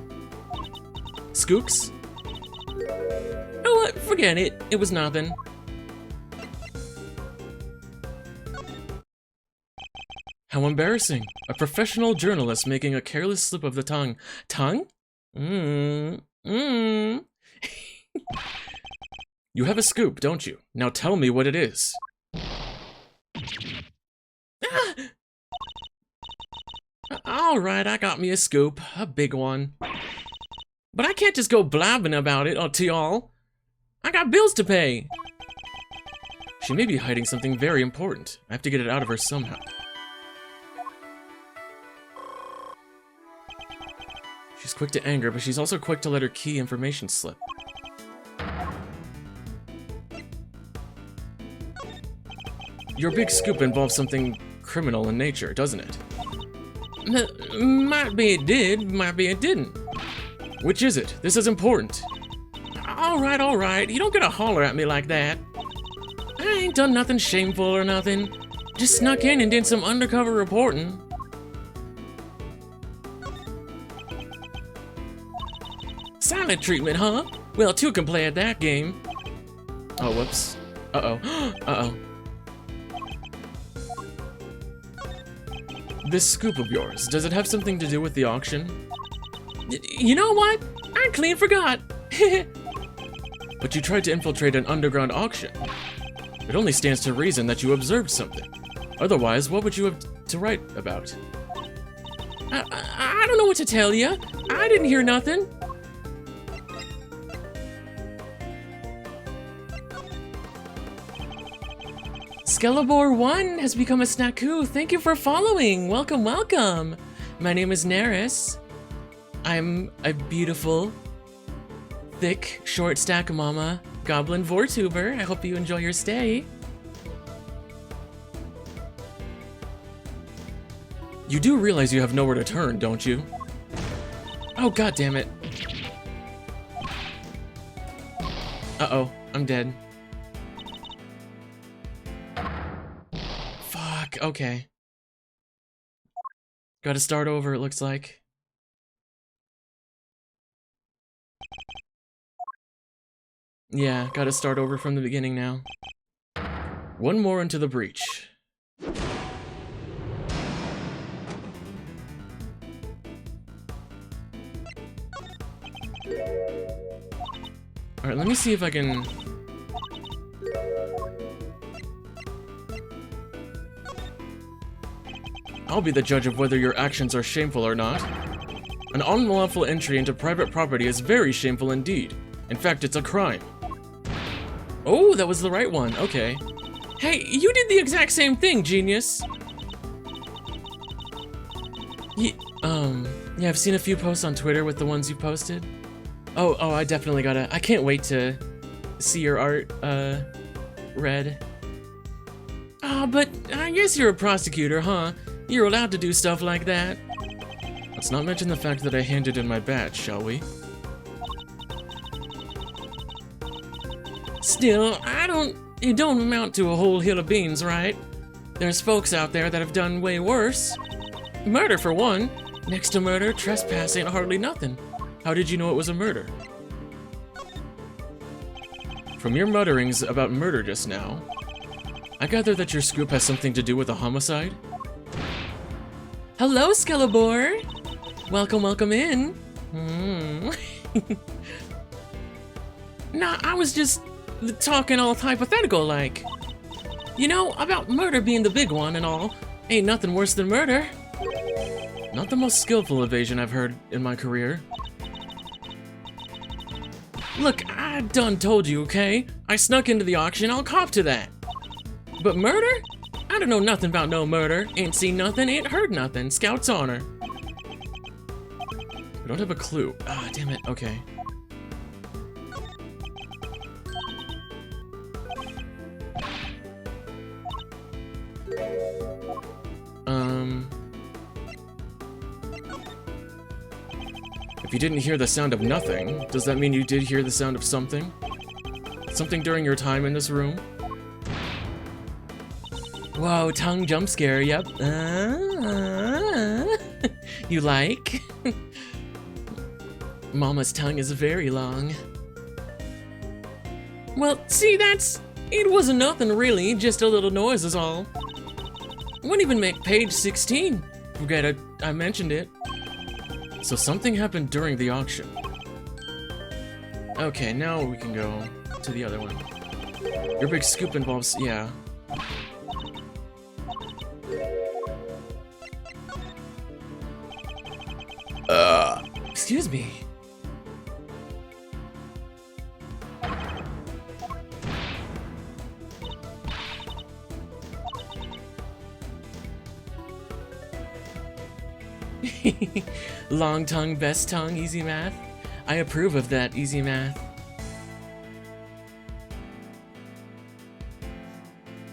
Oh, forget it. It was nothing. How embarrassing. A professional journalist making a careless slip of the tongue. Tongue? You have a scoop, don't you? Now tell me what it is. Alright, I got me a scoop. A big one. But I can't just go blabbing about it to y'all. I got bills to pay. She may be hiding something very important. I have to get it out of her somehow. She's quick to anger, but she's also quick to let her key information slip. Your big scoop involves something criminal in nature, doesn't it? Might be it did, might be it didn't. Which is it? This is important. Alright. You don't gotta holler at me like that. I ain't done nothing shameful or nothing. Just snuck in and did some undercover reporting. Silent treatment, huh? Well, two can play at that game. Oh, whoops. Uh-oh. Uh-oh. This scoop of yours, does it have something to do with the auction? You know what? I clean forgot. But you tried to infiltrate an underground auction. It only stands to reason that you observed something. Otherwise, what would you have to write about? I don't know what to tell you. I didn't hear nothing. Skelebor1 has become a snaku. Thank you for following. Welcome, welcome. My name is Narris. I'm a beautiful, thick, short stack mama, goblin VorTuber. I hope you enjoy your stay. You do realize you have nowhere to turn, don't you? Oh, god damn it. Uh-oh, I'm dead. Okay. Gotta start over, it looks like. Yeah, gotta start over from the beginning now. One more into the breach. Alright, let me see if I can... I'll be the judge of whether your actions are shameful or not. An unlawful entry into private property is very shameful indeed. In fact, it's a crime. Oh, that was the right one. Okay. Hey, you did the exact same thing, genius. Yeah, I've seen a few posts on Twitter with the ones you posted. Oh, I definitely gotta... I can't wait to see your art, Red. But I guess you're a prosecutor, huh? You're allowed to do stuff like that. Let's not mention the fact that I handed in my badge, shall we? Still, it don't amount to a whole hill of beans, right? There's folks out there that have done way worse. Murder, for one. Next to murder, trespass ain't hardly nothing. How did you know it was a murder? From your mutterings about murder just now, I gather that your scoop has something to do with a homicide? Hello, Skellabore! Welcome in. Nah, I was just talking all hypothetical like. You know, about murder being the big one and all, ain't nothing worse than murder. Not the most skillful evasion I've heard in my career. Look, I done told you, okay? I snuck into the auction, I'll cop to that. But murder? I don't know nothing about no murder. Ain't seen nothing, ain't heard nothing. Scout's honor. I don't have a clue. Ah, damn it. Okay. If you didn't hear the sound of nothing, does that mean you did hear the sound of something? Something during your time in this room? Whoa, tongue jump scare, yep. You like? Mama's tongue is very long. Well, see, it wasn't nothing really, just a little noise is all. Wouldn't even make page 16. Forget I mentioned it. So something happened during the auction. Okay, now we can go to the other one. Your big scoop involves, yeah. Excuse me. Long tongue, best tongue, easy math. I approve of that easy math.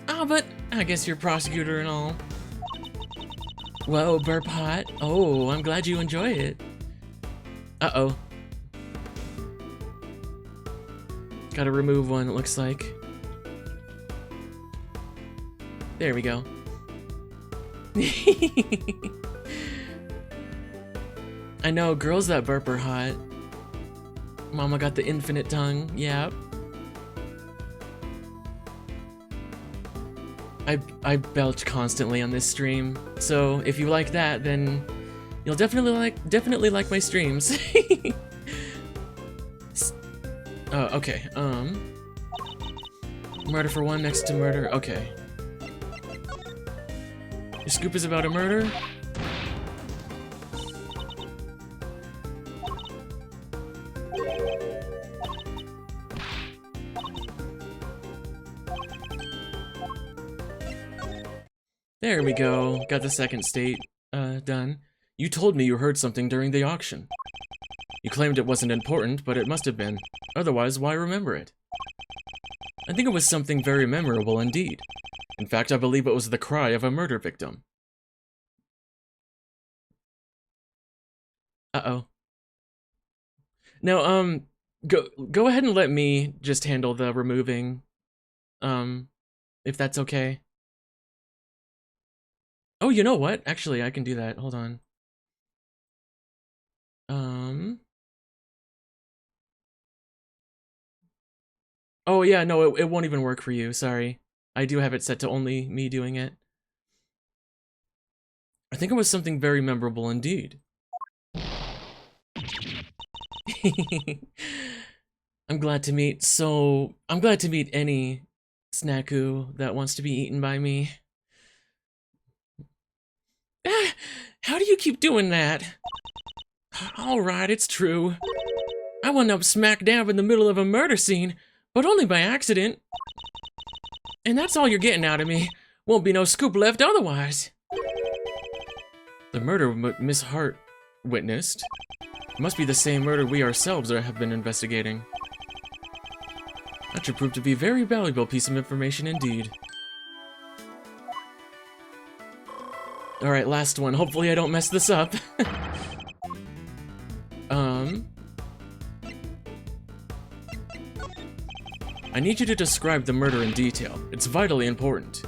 But I guess you're prosecutor and all. Whoa, burp hot. Oh, I'm glad you enjoy it. Uh-oh. Gotta remove one, it looks like. There we go. I know, girls that burp are hot. Mama got the infinite tongue, yep. I belch constantly on this stream, so if you like that, then you'll definitely like my streams. Okay, murder for one next to murder, okay. Your scoop is about a murder? There we go. Got the second state, done. You told me you heard something during the auction. You claimed it wasn't important, but it must have been. Otherwise, why remember it? I think it was something very memorable indeed. In fact, I believe it was the cry of a murder victim. Uh-oh. No, go ahead and let me just handle the removing, if that's okay. Oh, you know what? Actually, I can do that. Hold on. Oh yeah, no, it won't even work for you. Sorry. I do have it set to only me doing it. I think it was something very memorable indeed. I'm glad to meet any Snacku that wants to be eaten by me. Ah, how do you keep doing that? Alright, it's true. I wound up smack dab in the middle of a murder scene, but only by accident. And that's all you're getting out of me. Won't be no scoop left otherwise. The murder Miss Hart witnessed must be the same murder we ourselves have been investigating. That should prove to be a very valuable piece of information indeed. Alright, last one. Hopefully I don't mess this up. I need you to describe the murder in detail. It's vitally important.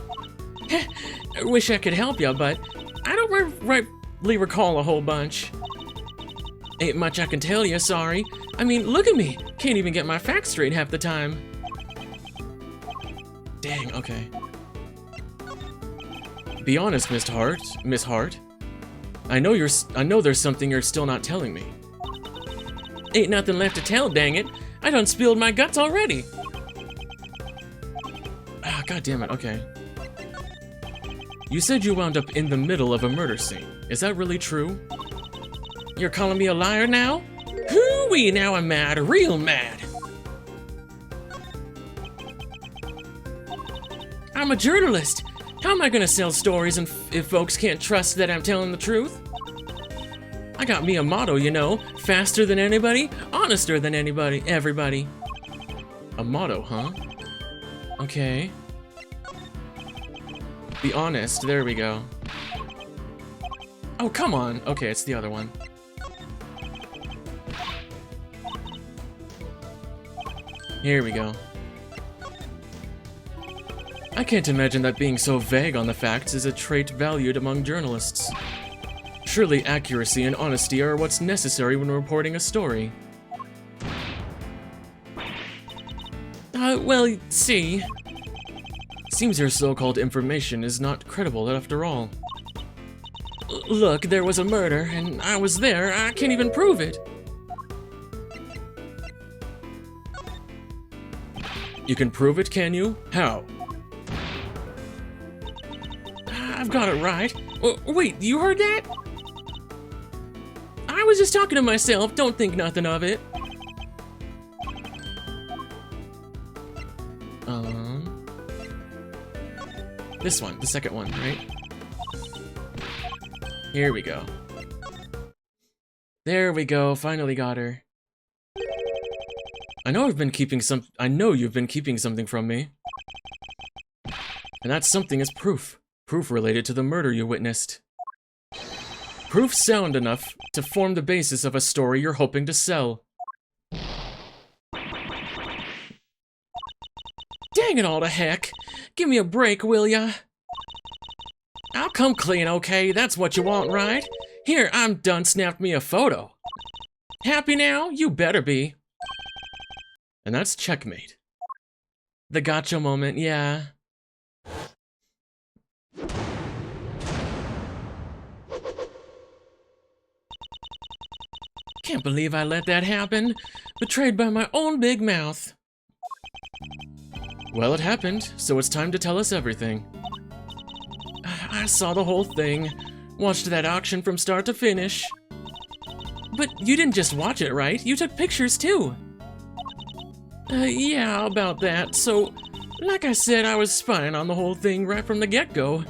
I wish I could help you, but I don't rightly recall a whole bunch. Ain't much I can tell you, sorry. I mean, look at me. Can't even get my facts straight half the time. Dang, okay. Be honest, Miss Hart. I know there's something you're still not telling me. Ain't nothing left to tell, dang it. I done spilled my guts already. Ah, god damn it, okay. You said you wound up in the middle of a murder scene. Is that really true? You're calling me a liar now? Hoo-wee, now I'm mad, real mad. I'm a journalist. How am I gonna sell stories if folks can't trust that I'm telling the truth? I got me a motto, you know. Faster than anybody, honester than everybody. A motto, huh? Okay. Be honest, there we go. Oh, come on. Okay, it's the other one. Here we go. I can't imagine that being so vague on the facts is a trait valued among journalists. Surely accuracy and honesty are what's necessary when reporting a story. Well, see. Seems your so-called information is not credible after all. Look, there was a murder, and I was there. I can't even prove it. You can prove it, can you? How? I've got it right. Wait, you heard that? I was just talking to myself. Don't think nothing of it. This one, the second one, right? Here we go. There we go, finally got her. I know you've been keeping something from me. And that something is proof. Proof related to the murder you witnessed. Proof sound enough to form the basis of a story you're hoping to sell. Dang it all to heck! Give me a break, will ya? I'll come clean, okay? That's what you want, right? Here, I'm done. Snapped me a photo. Happy now? You better be. And that's checkmate. The gotcha moment, yeah. Can't believe I let that happen. Betrayed by my own big mouth. Well, it happened, so it's time to tell us everything. I saw the whole thing. Watched that auction from start to finish. But you didn't just watch it, right? You took pictures too. Yeah, about that. So, like I said, I was spying on the whole thing right from the get-go.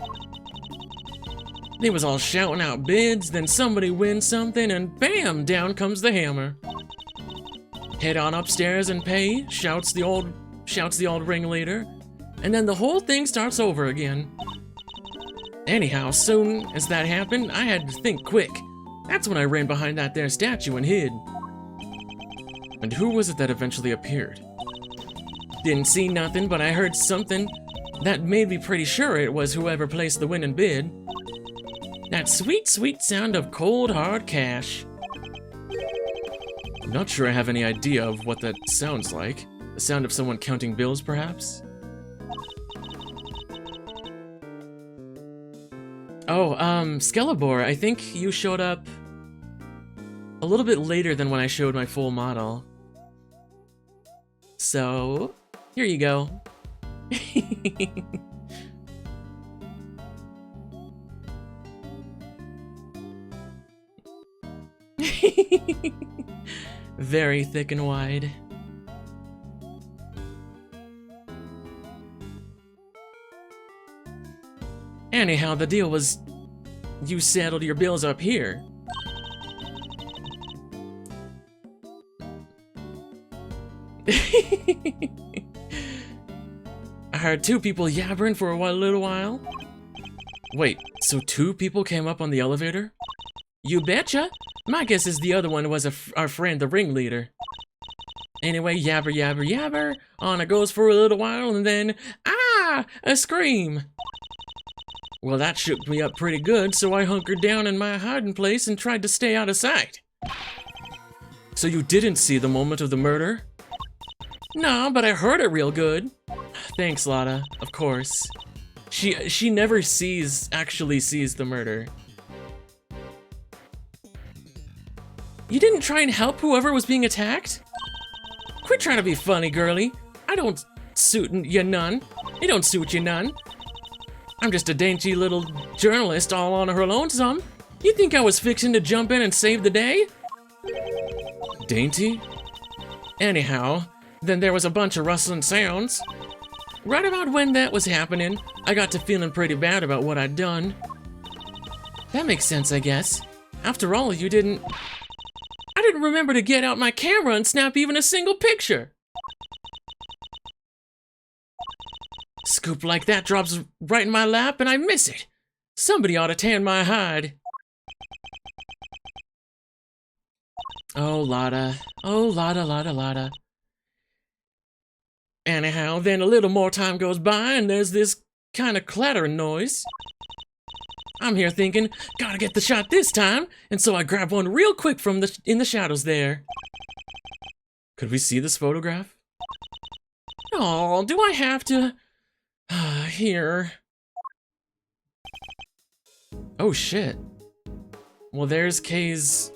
They was all shouting out bids, then somebody wins something, and bam, down comes the hammer. Head on upstairs and pay, shouts the old ringleader, and then the whole thing starts over again. Anyhow, soon as that happened, I had to think quick. That's when I ran behind that there statue and hid. And who was it that eventually appeared? Didn't see nothing, but I heard something that made me pretty sure it was whoever placed the winning bid. That sweet, sweet sound of cold, hard cash. I'm not sure I have any idea of what that sounds like. The sound of someone counting bills, perhaps? Oh, Skellebore, I think you showed up a little bit later than when I showed my full model. So, here you go. Very thick and wide. Anyhow, the deal was you settled your bills up here. I heard two people yabbering for a little while. Wait, so two people came up on the elevator? You betcha! My guess is the other one was our friend, the ringleader. Anyway, yabber, yabber, yabber. On it goes for a little while, and then, a scream. Well, that shook me up pretty good, so I hunkered down in my hiding place and tried to stay out of sight. So you didn't see the moment of the murder? No, but I heard it real good. Thanks, Lotta, of course. She never actually sees the murder. You didn't try and help whoever was being attacked? Quit trying to be funny, girlie. I don't suit you none. It don't suit you none. I'm just a dainty little journalist all on her lonesome. You think I was fixing to jump in and save the day? Dainty? Anyhow, then there was a bunch of rustling sounds. Right about when that was happening, I got to feeling pretty bad about what I'd done. That makes sense, I guess. After all, I didn't remember to get out my camera and snap even a single picture. Scoop like that drops right in my lap and I miss it. Somebody ought to tan my hide. Oh, Lotta. Oh, Lotta, Lotta, Lotta. Anyhow, then a little more time goes by and there's this kind of clattering noise. I'm here thinking, gotta get the shot this time, and so I grab one real quick from in the shadows there. Could we see this photograph? Oh, do I have to? Here. Oh shit. Well, there's Kay's,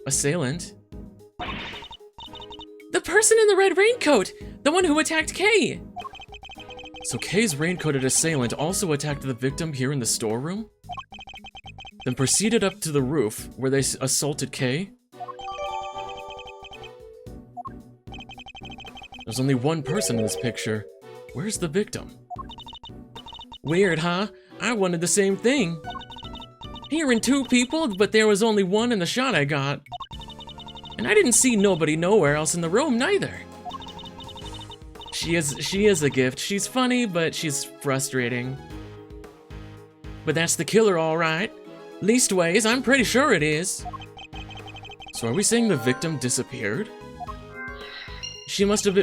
assailant. The person in the red raincoat! The one who attacked Kay! So Kay's raincoated assailant also attacked the victim here in the storeroom? Then proceeded up to the roof, where they assaulted Kay? There's only one person in this picture. Where's the victim? Weird, huh? I wanted the same thing. Hearing two people, but there was only one in the shot I got. And I didn't see nobody nowhere else in the room, neither. She is a gift. She's funny, but she's frustrating. But that's the killer, all right. Leastways, I'm pretty sure it is. So are we saying the victim disappeared? She must have...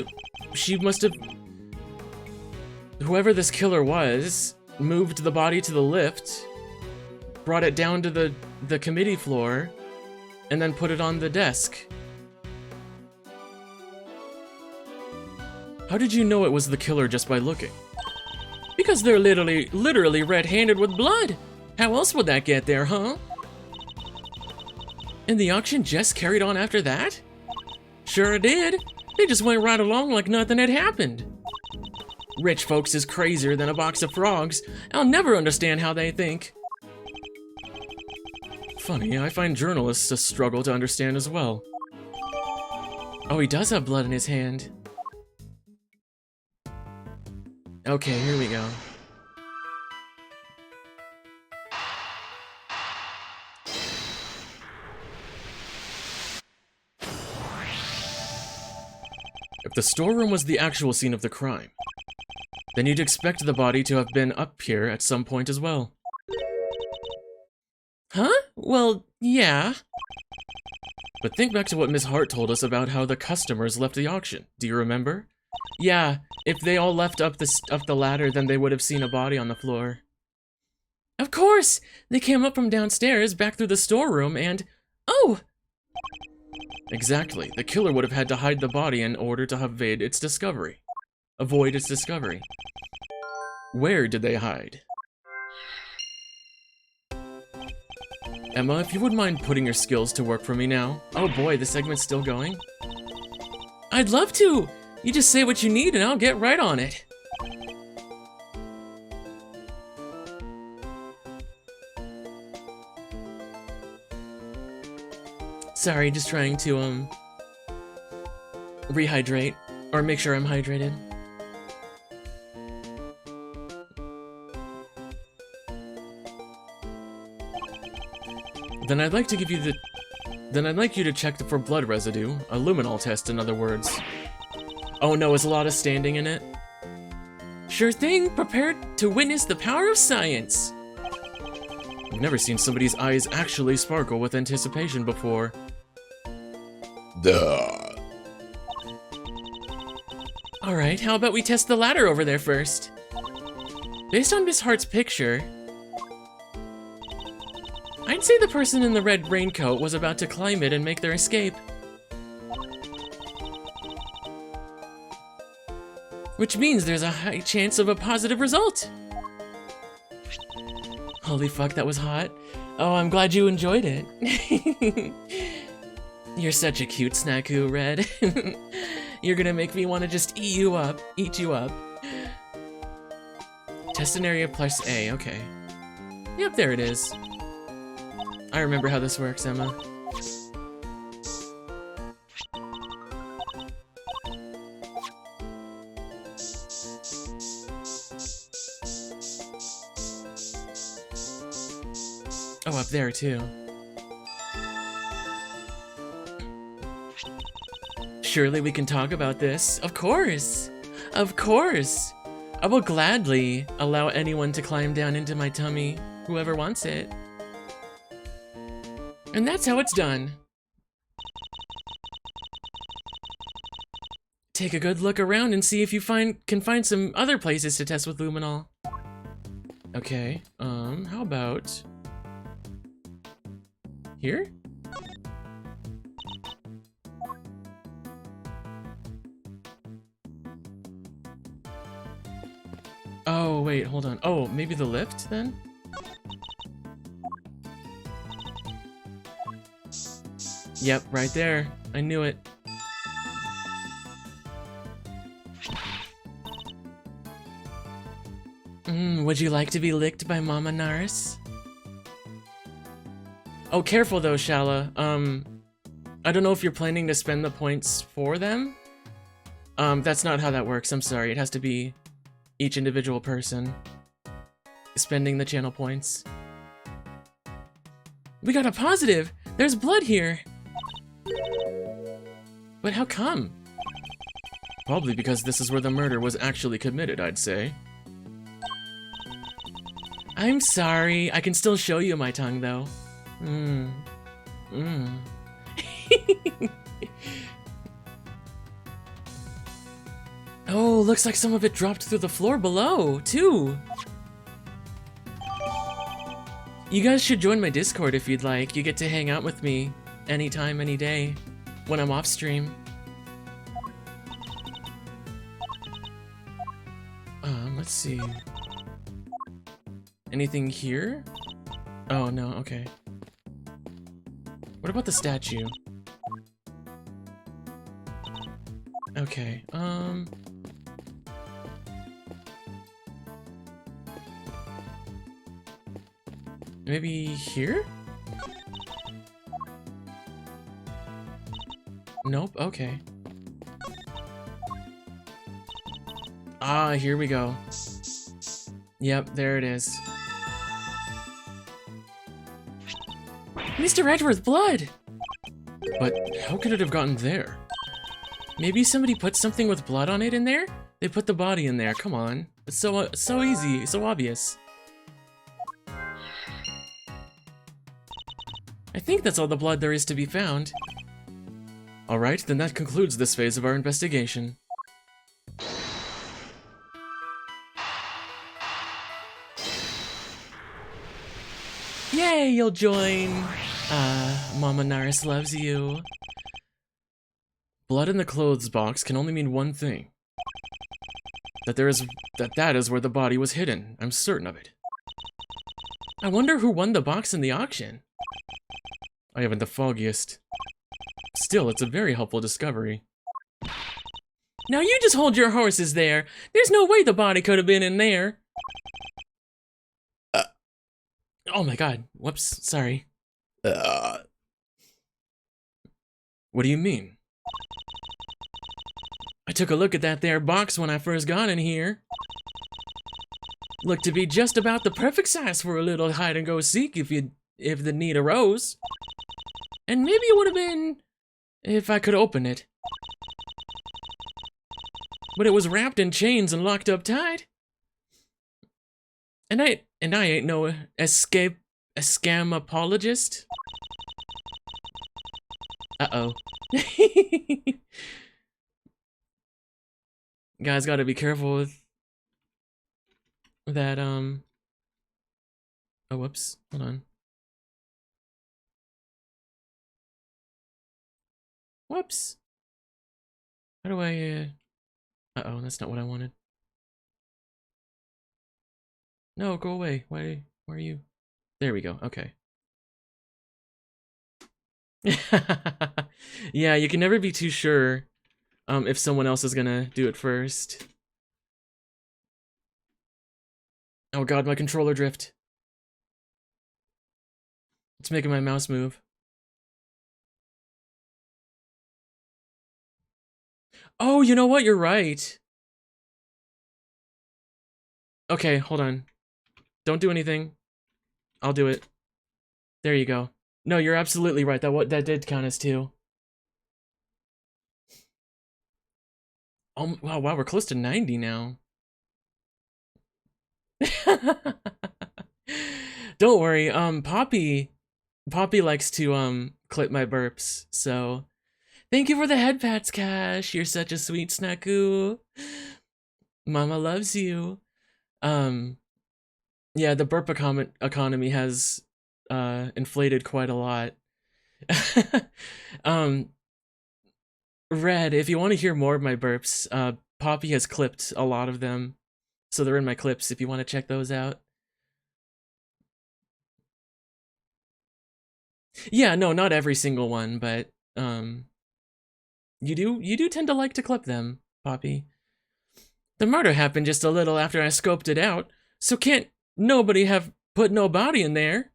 Whoever this killer was, moved the body to the lift, brought it down to the committee floor, and then put it on the desk. How did you know it was the killer just by looking? Because they're literally red-handed with blood. How else would that get there, huh? And the auction just carried on after that? Sure did. They just went right along like nothing had happened. Rich folks is crazier than a box of frogs. I'll never understand how they think. Funny, I find journalists a struggle to understand as well. Oh, he does have blood in his hand. Okay, here we go. If the storeroom was the actual scene of the crime, then you'd expect the body to have been up here at some point as well. Huh? Well, yeah. But think back to what Miss Hart told us about how the customers left the auction. Do you remember? Yeah, if they all left up the ladder, then they would have seen a body on the floor. Of course! They came up from downstairs, back through the storeroom, and... Oh! Exactly. The killer would have had to hide the body in order to avoid its discovery. Where did they hide? Emma, if you wouldn't mind putting your skills to work for me now. Oh boy, the segment's still going? I'd love to! You just say what you need and I'll get right on it. Sorry, just trying to, rehydrate, or make sure I'm hydrated. Then I'd like to give you the... Then I'd like you to check for blood residue. A luminol test, in other words. Oh no, is a lot of standing in it? Sure thing, prepared to witness the power of science. I've never seen somebody's eyes actually sparkle with anticipation before. Duh. Alright, how about we test the ladder over there first? Based on Miss Hart's picture, I'd say the person in the red raincoat was about to climb it and make their escape. Which means there's a high chance of a positive result. Holy fuck, that was hot. Oh, I'm glad you enjoyed it. You're such a cute snacku, Red. You're gonna make me want to just eat you up. Test an area plus A, okay. Yep, there it is. I remember how this works, Emma. Oh, up there too. Surely we can talk about this. Of course! Of course! I will gladly allow anyone to climb down into my tummy, whoever wants it. And that's how it's done. Take a good look around and see if you can find some other places to test with luminol. Okay, how about... here? Oh, wait, hold on. Oh, maybe the lift, then? Yep, right there. I knew it. Would you like to be licked by Mama Narris? Oh, careful though, Shala. I don't know if you're planning to spend the points for them. That's not how that works, I'm sorry. It has to be each individual person spending the channel points. We got a positive! There's blood here! But how come? Probably because this is where the murder was actually committed, I'd say. I'm sorry. I can still show you my tongue, though. Oh, looks like some of it dropped through the floor below, too. You guys should join my Discord if you'd like. You get to hang out with me anytime, any day, when I'm off stream. Let's see. Anything here? Oh, no, okay. What about the statue? Okay, maybe here? Nope, okay. Ah, here we go. Yep, there it is. Mr. Edgeworth's blood! But how could it have gotten there? Maybe somebody put something with blood on it in there? They put the body in there, come on. It's so easy, so obvious. I think that's all the blood there is to be found. Alright, then that concludes this phase of our investigation. Yay, you'll join! Mama Narris loves you. Blood in the clothes box can only mean one thing. That is where the body was hidden. I'm certain of it. I wonder who won the box in the auction. I haven't the foggiest. Still, it's a very helpful discovery. Now you just hold your horses there. There's no way the body could have been in there. Oh my god. Whoops, sorry. What do you mean? I took a look at that there box when I first got in here. Looked to be just about the perfect size for a little hide-and-go-seek if the need arose. And maybe it would have been if I could open it. But it was wrapped in chains and locked up tight. And I ain't no scam apologist. Uh-oh. Guys gotta be careful with that, oh, whoops, hold on. Whoops. How do I, uh-oh, that's not what I wanted. No, go away. Why are you? There we go, okay. Yeah, you can never be too sure if someone else is gonna do it first. Oh god, my controller drift. It's making my mouse move. Oh, you know what? You're right. Okay, hold on. Don't do anything. I'll do it. There you go. No, you're absolutely right. That did count as 2. Oh, wow, we're close to 90 now. Don't worry, Poppy likes to, clip my burps, so... Thank you for the head pats, Cash. You're such a sweet snackoo. Mama loves you. Yeah, the burp economy has, inflated quite a lot. Red, if you want to hear more of my burps, Poppy has clipped a lot of them. So they're in my clips if you want to check those out. Yeah, no, not every single one, but you do tend to like to clip them, Poppy. The murder happened just a little after I scoped it out, so can't nobody have put no body in there.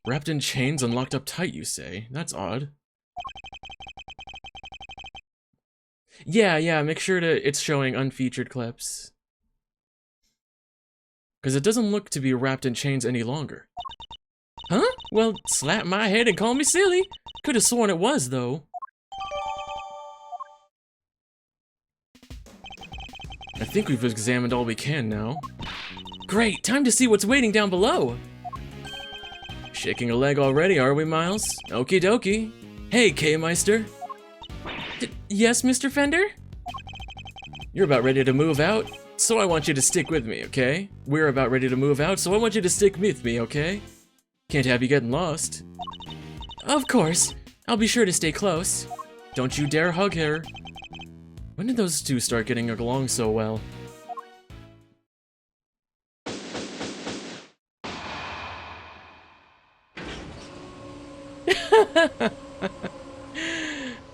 Wrapped in chains and locked up tight, you say? That's odd. Yeah, make sure it's showing unfeatured clips. Because it doesn't look to be wrapped in chains any longer. Huh? Well, slap my head and call me silly. Could have sworn it was, though. I think we've examined all we can now. Great, time to see what's waiting down below. Shaking a leg already, are we, Miles? Okie dokie. Hey, K-Meister. Yes, Mr. Fender? You're about ready to move out, so I want you to stick with me, okay? We're about ready to move out, so I want you to stick with me, okay? Can't have you getting lost. Of course. I'll be sure to stay close. Don't you dare hug her. When did those two start getting along so well?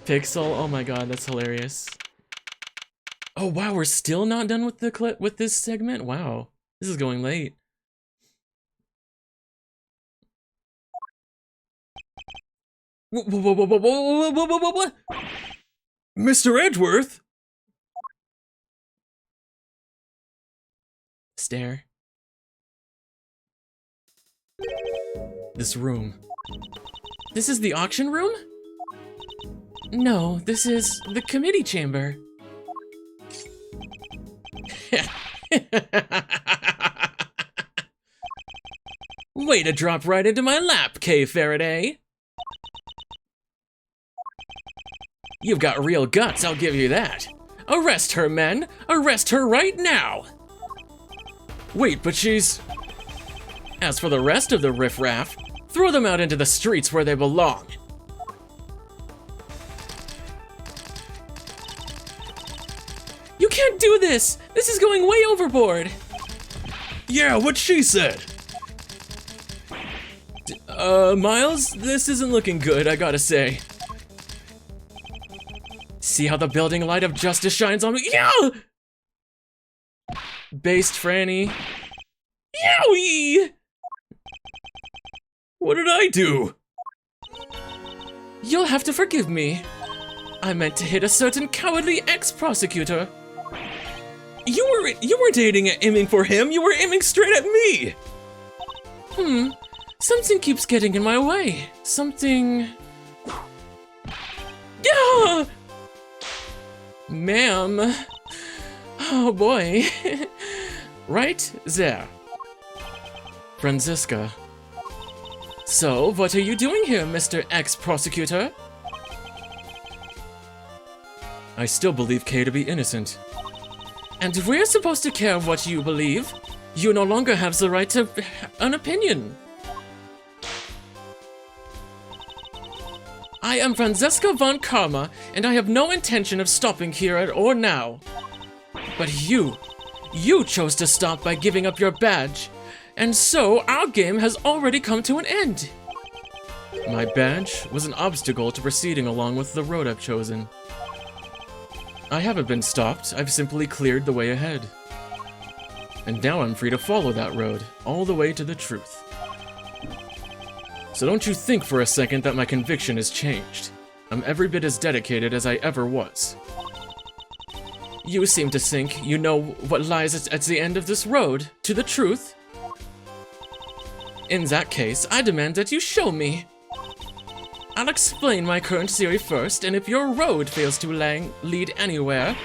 Pixel, oh my god, that's hilarious. Oh wow, we're still not done with the clip with this segment? Wow, this is going late. Whoa. Mr. Edgeworth? Stare. This room. This is the auction room? No, this is the committee chamber. Way to drop right into my lap, K. Faraday. You've got real guts, I'll give you that. Arrest her, men! Arrest her right now! Wait, but she's... As for the rest of the riffraff, throw them out into the streets where they belong. You can't do this! This is going way overboard! Yeah, what she said! Miles, this isn't looking good, I gotta say. See how the building light of justice shines on me? Yeah! Based Franny. Yowie! What did I do? You'll have to forgive me. I meant to hit a certain cowardly ex-prosecutor. You weren't aiming for him, you were aiming straight at me! Something keeps getting in my way. Something... Yeah! Ma'am. Oh boy. Right there. Franziska. So, what are you doing here, Mr. Ex-Prosecutor? I still believe Kay to be innocent. And we're supposed to care what you believe. You no longer have the right to an opinion. I am Franziska von Karma, and I have no intention of stopping here or now. But you chose to stop by giving up your badge, and so our game has already come to an end. My badge was an obstacle to proceeding along with the road I've chosen. I haven't been stopped, I've simply cleared the way ahead. And now I'm free to follow that road, all the way to the truth. So don't you think for a second that my conviction has changed. I'm every bit as dedicated as I ever was. You seem to think you know what lies at the end of this road, to the truth. In that case, I demand that you show me. I'll explain my current theory first, and if your road fails to lead anywhere,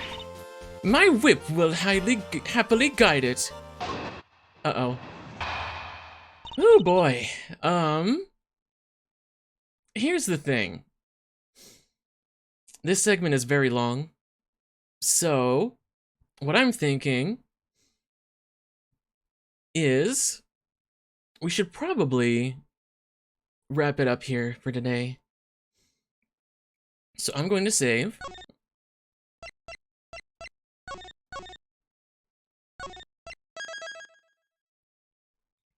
my whip will happily guide it. Uh-oh. Oh boy. Here's the thing. This segment is very long. So, what I'm thinking is we should probably wrap it up here for today. So I'm going to save.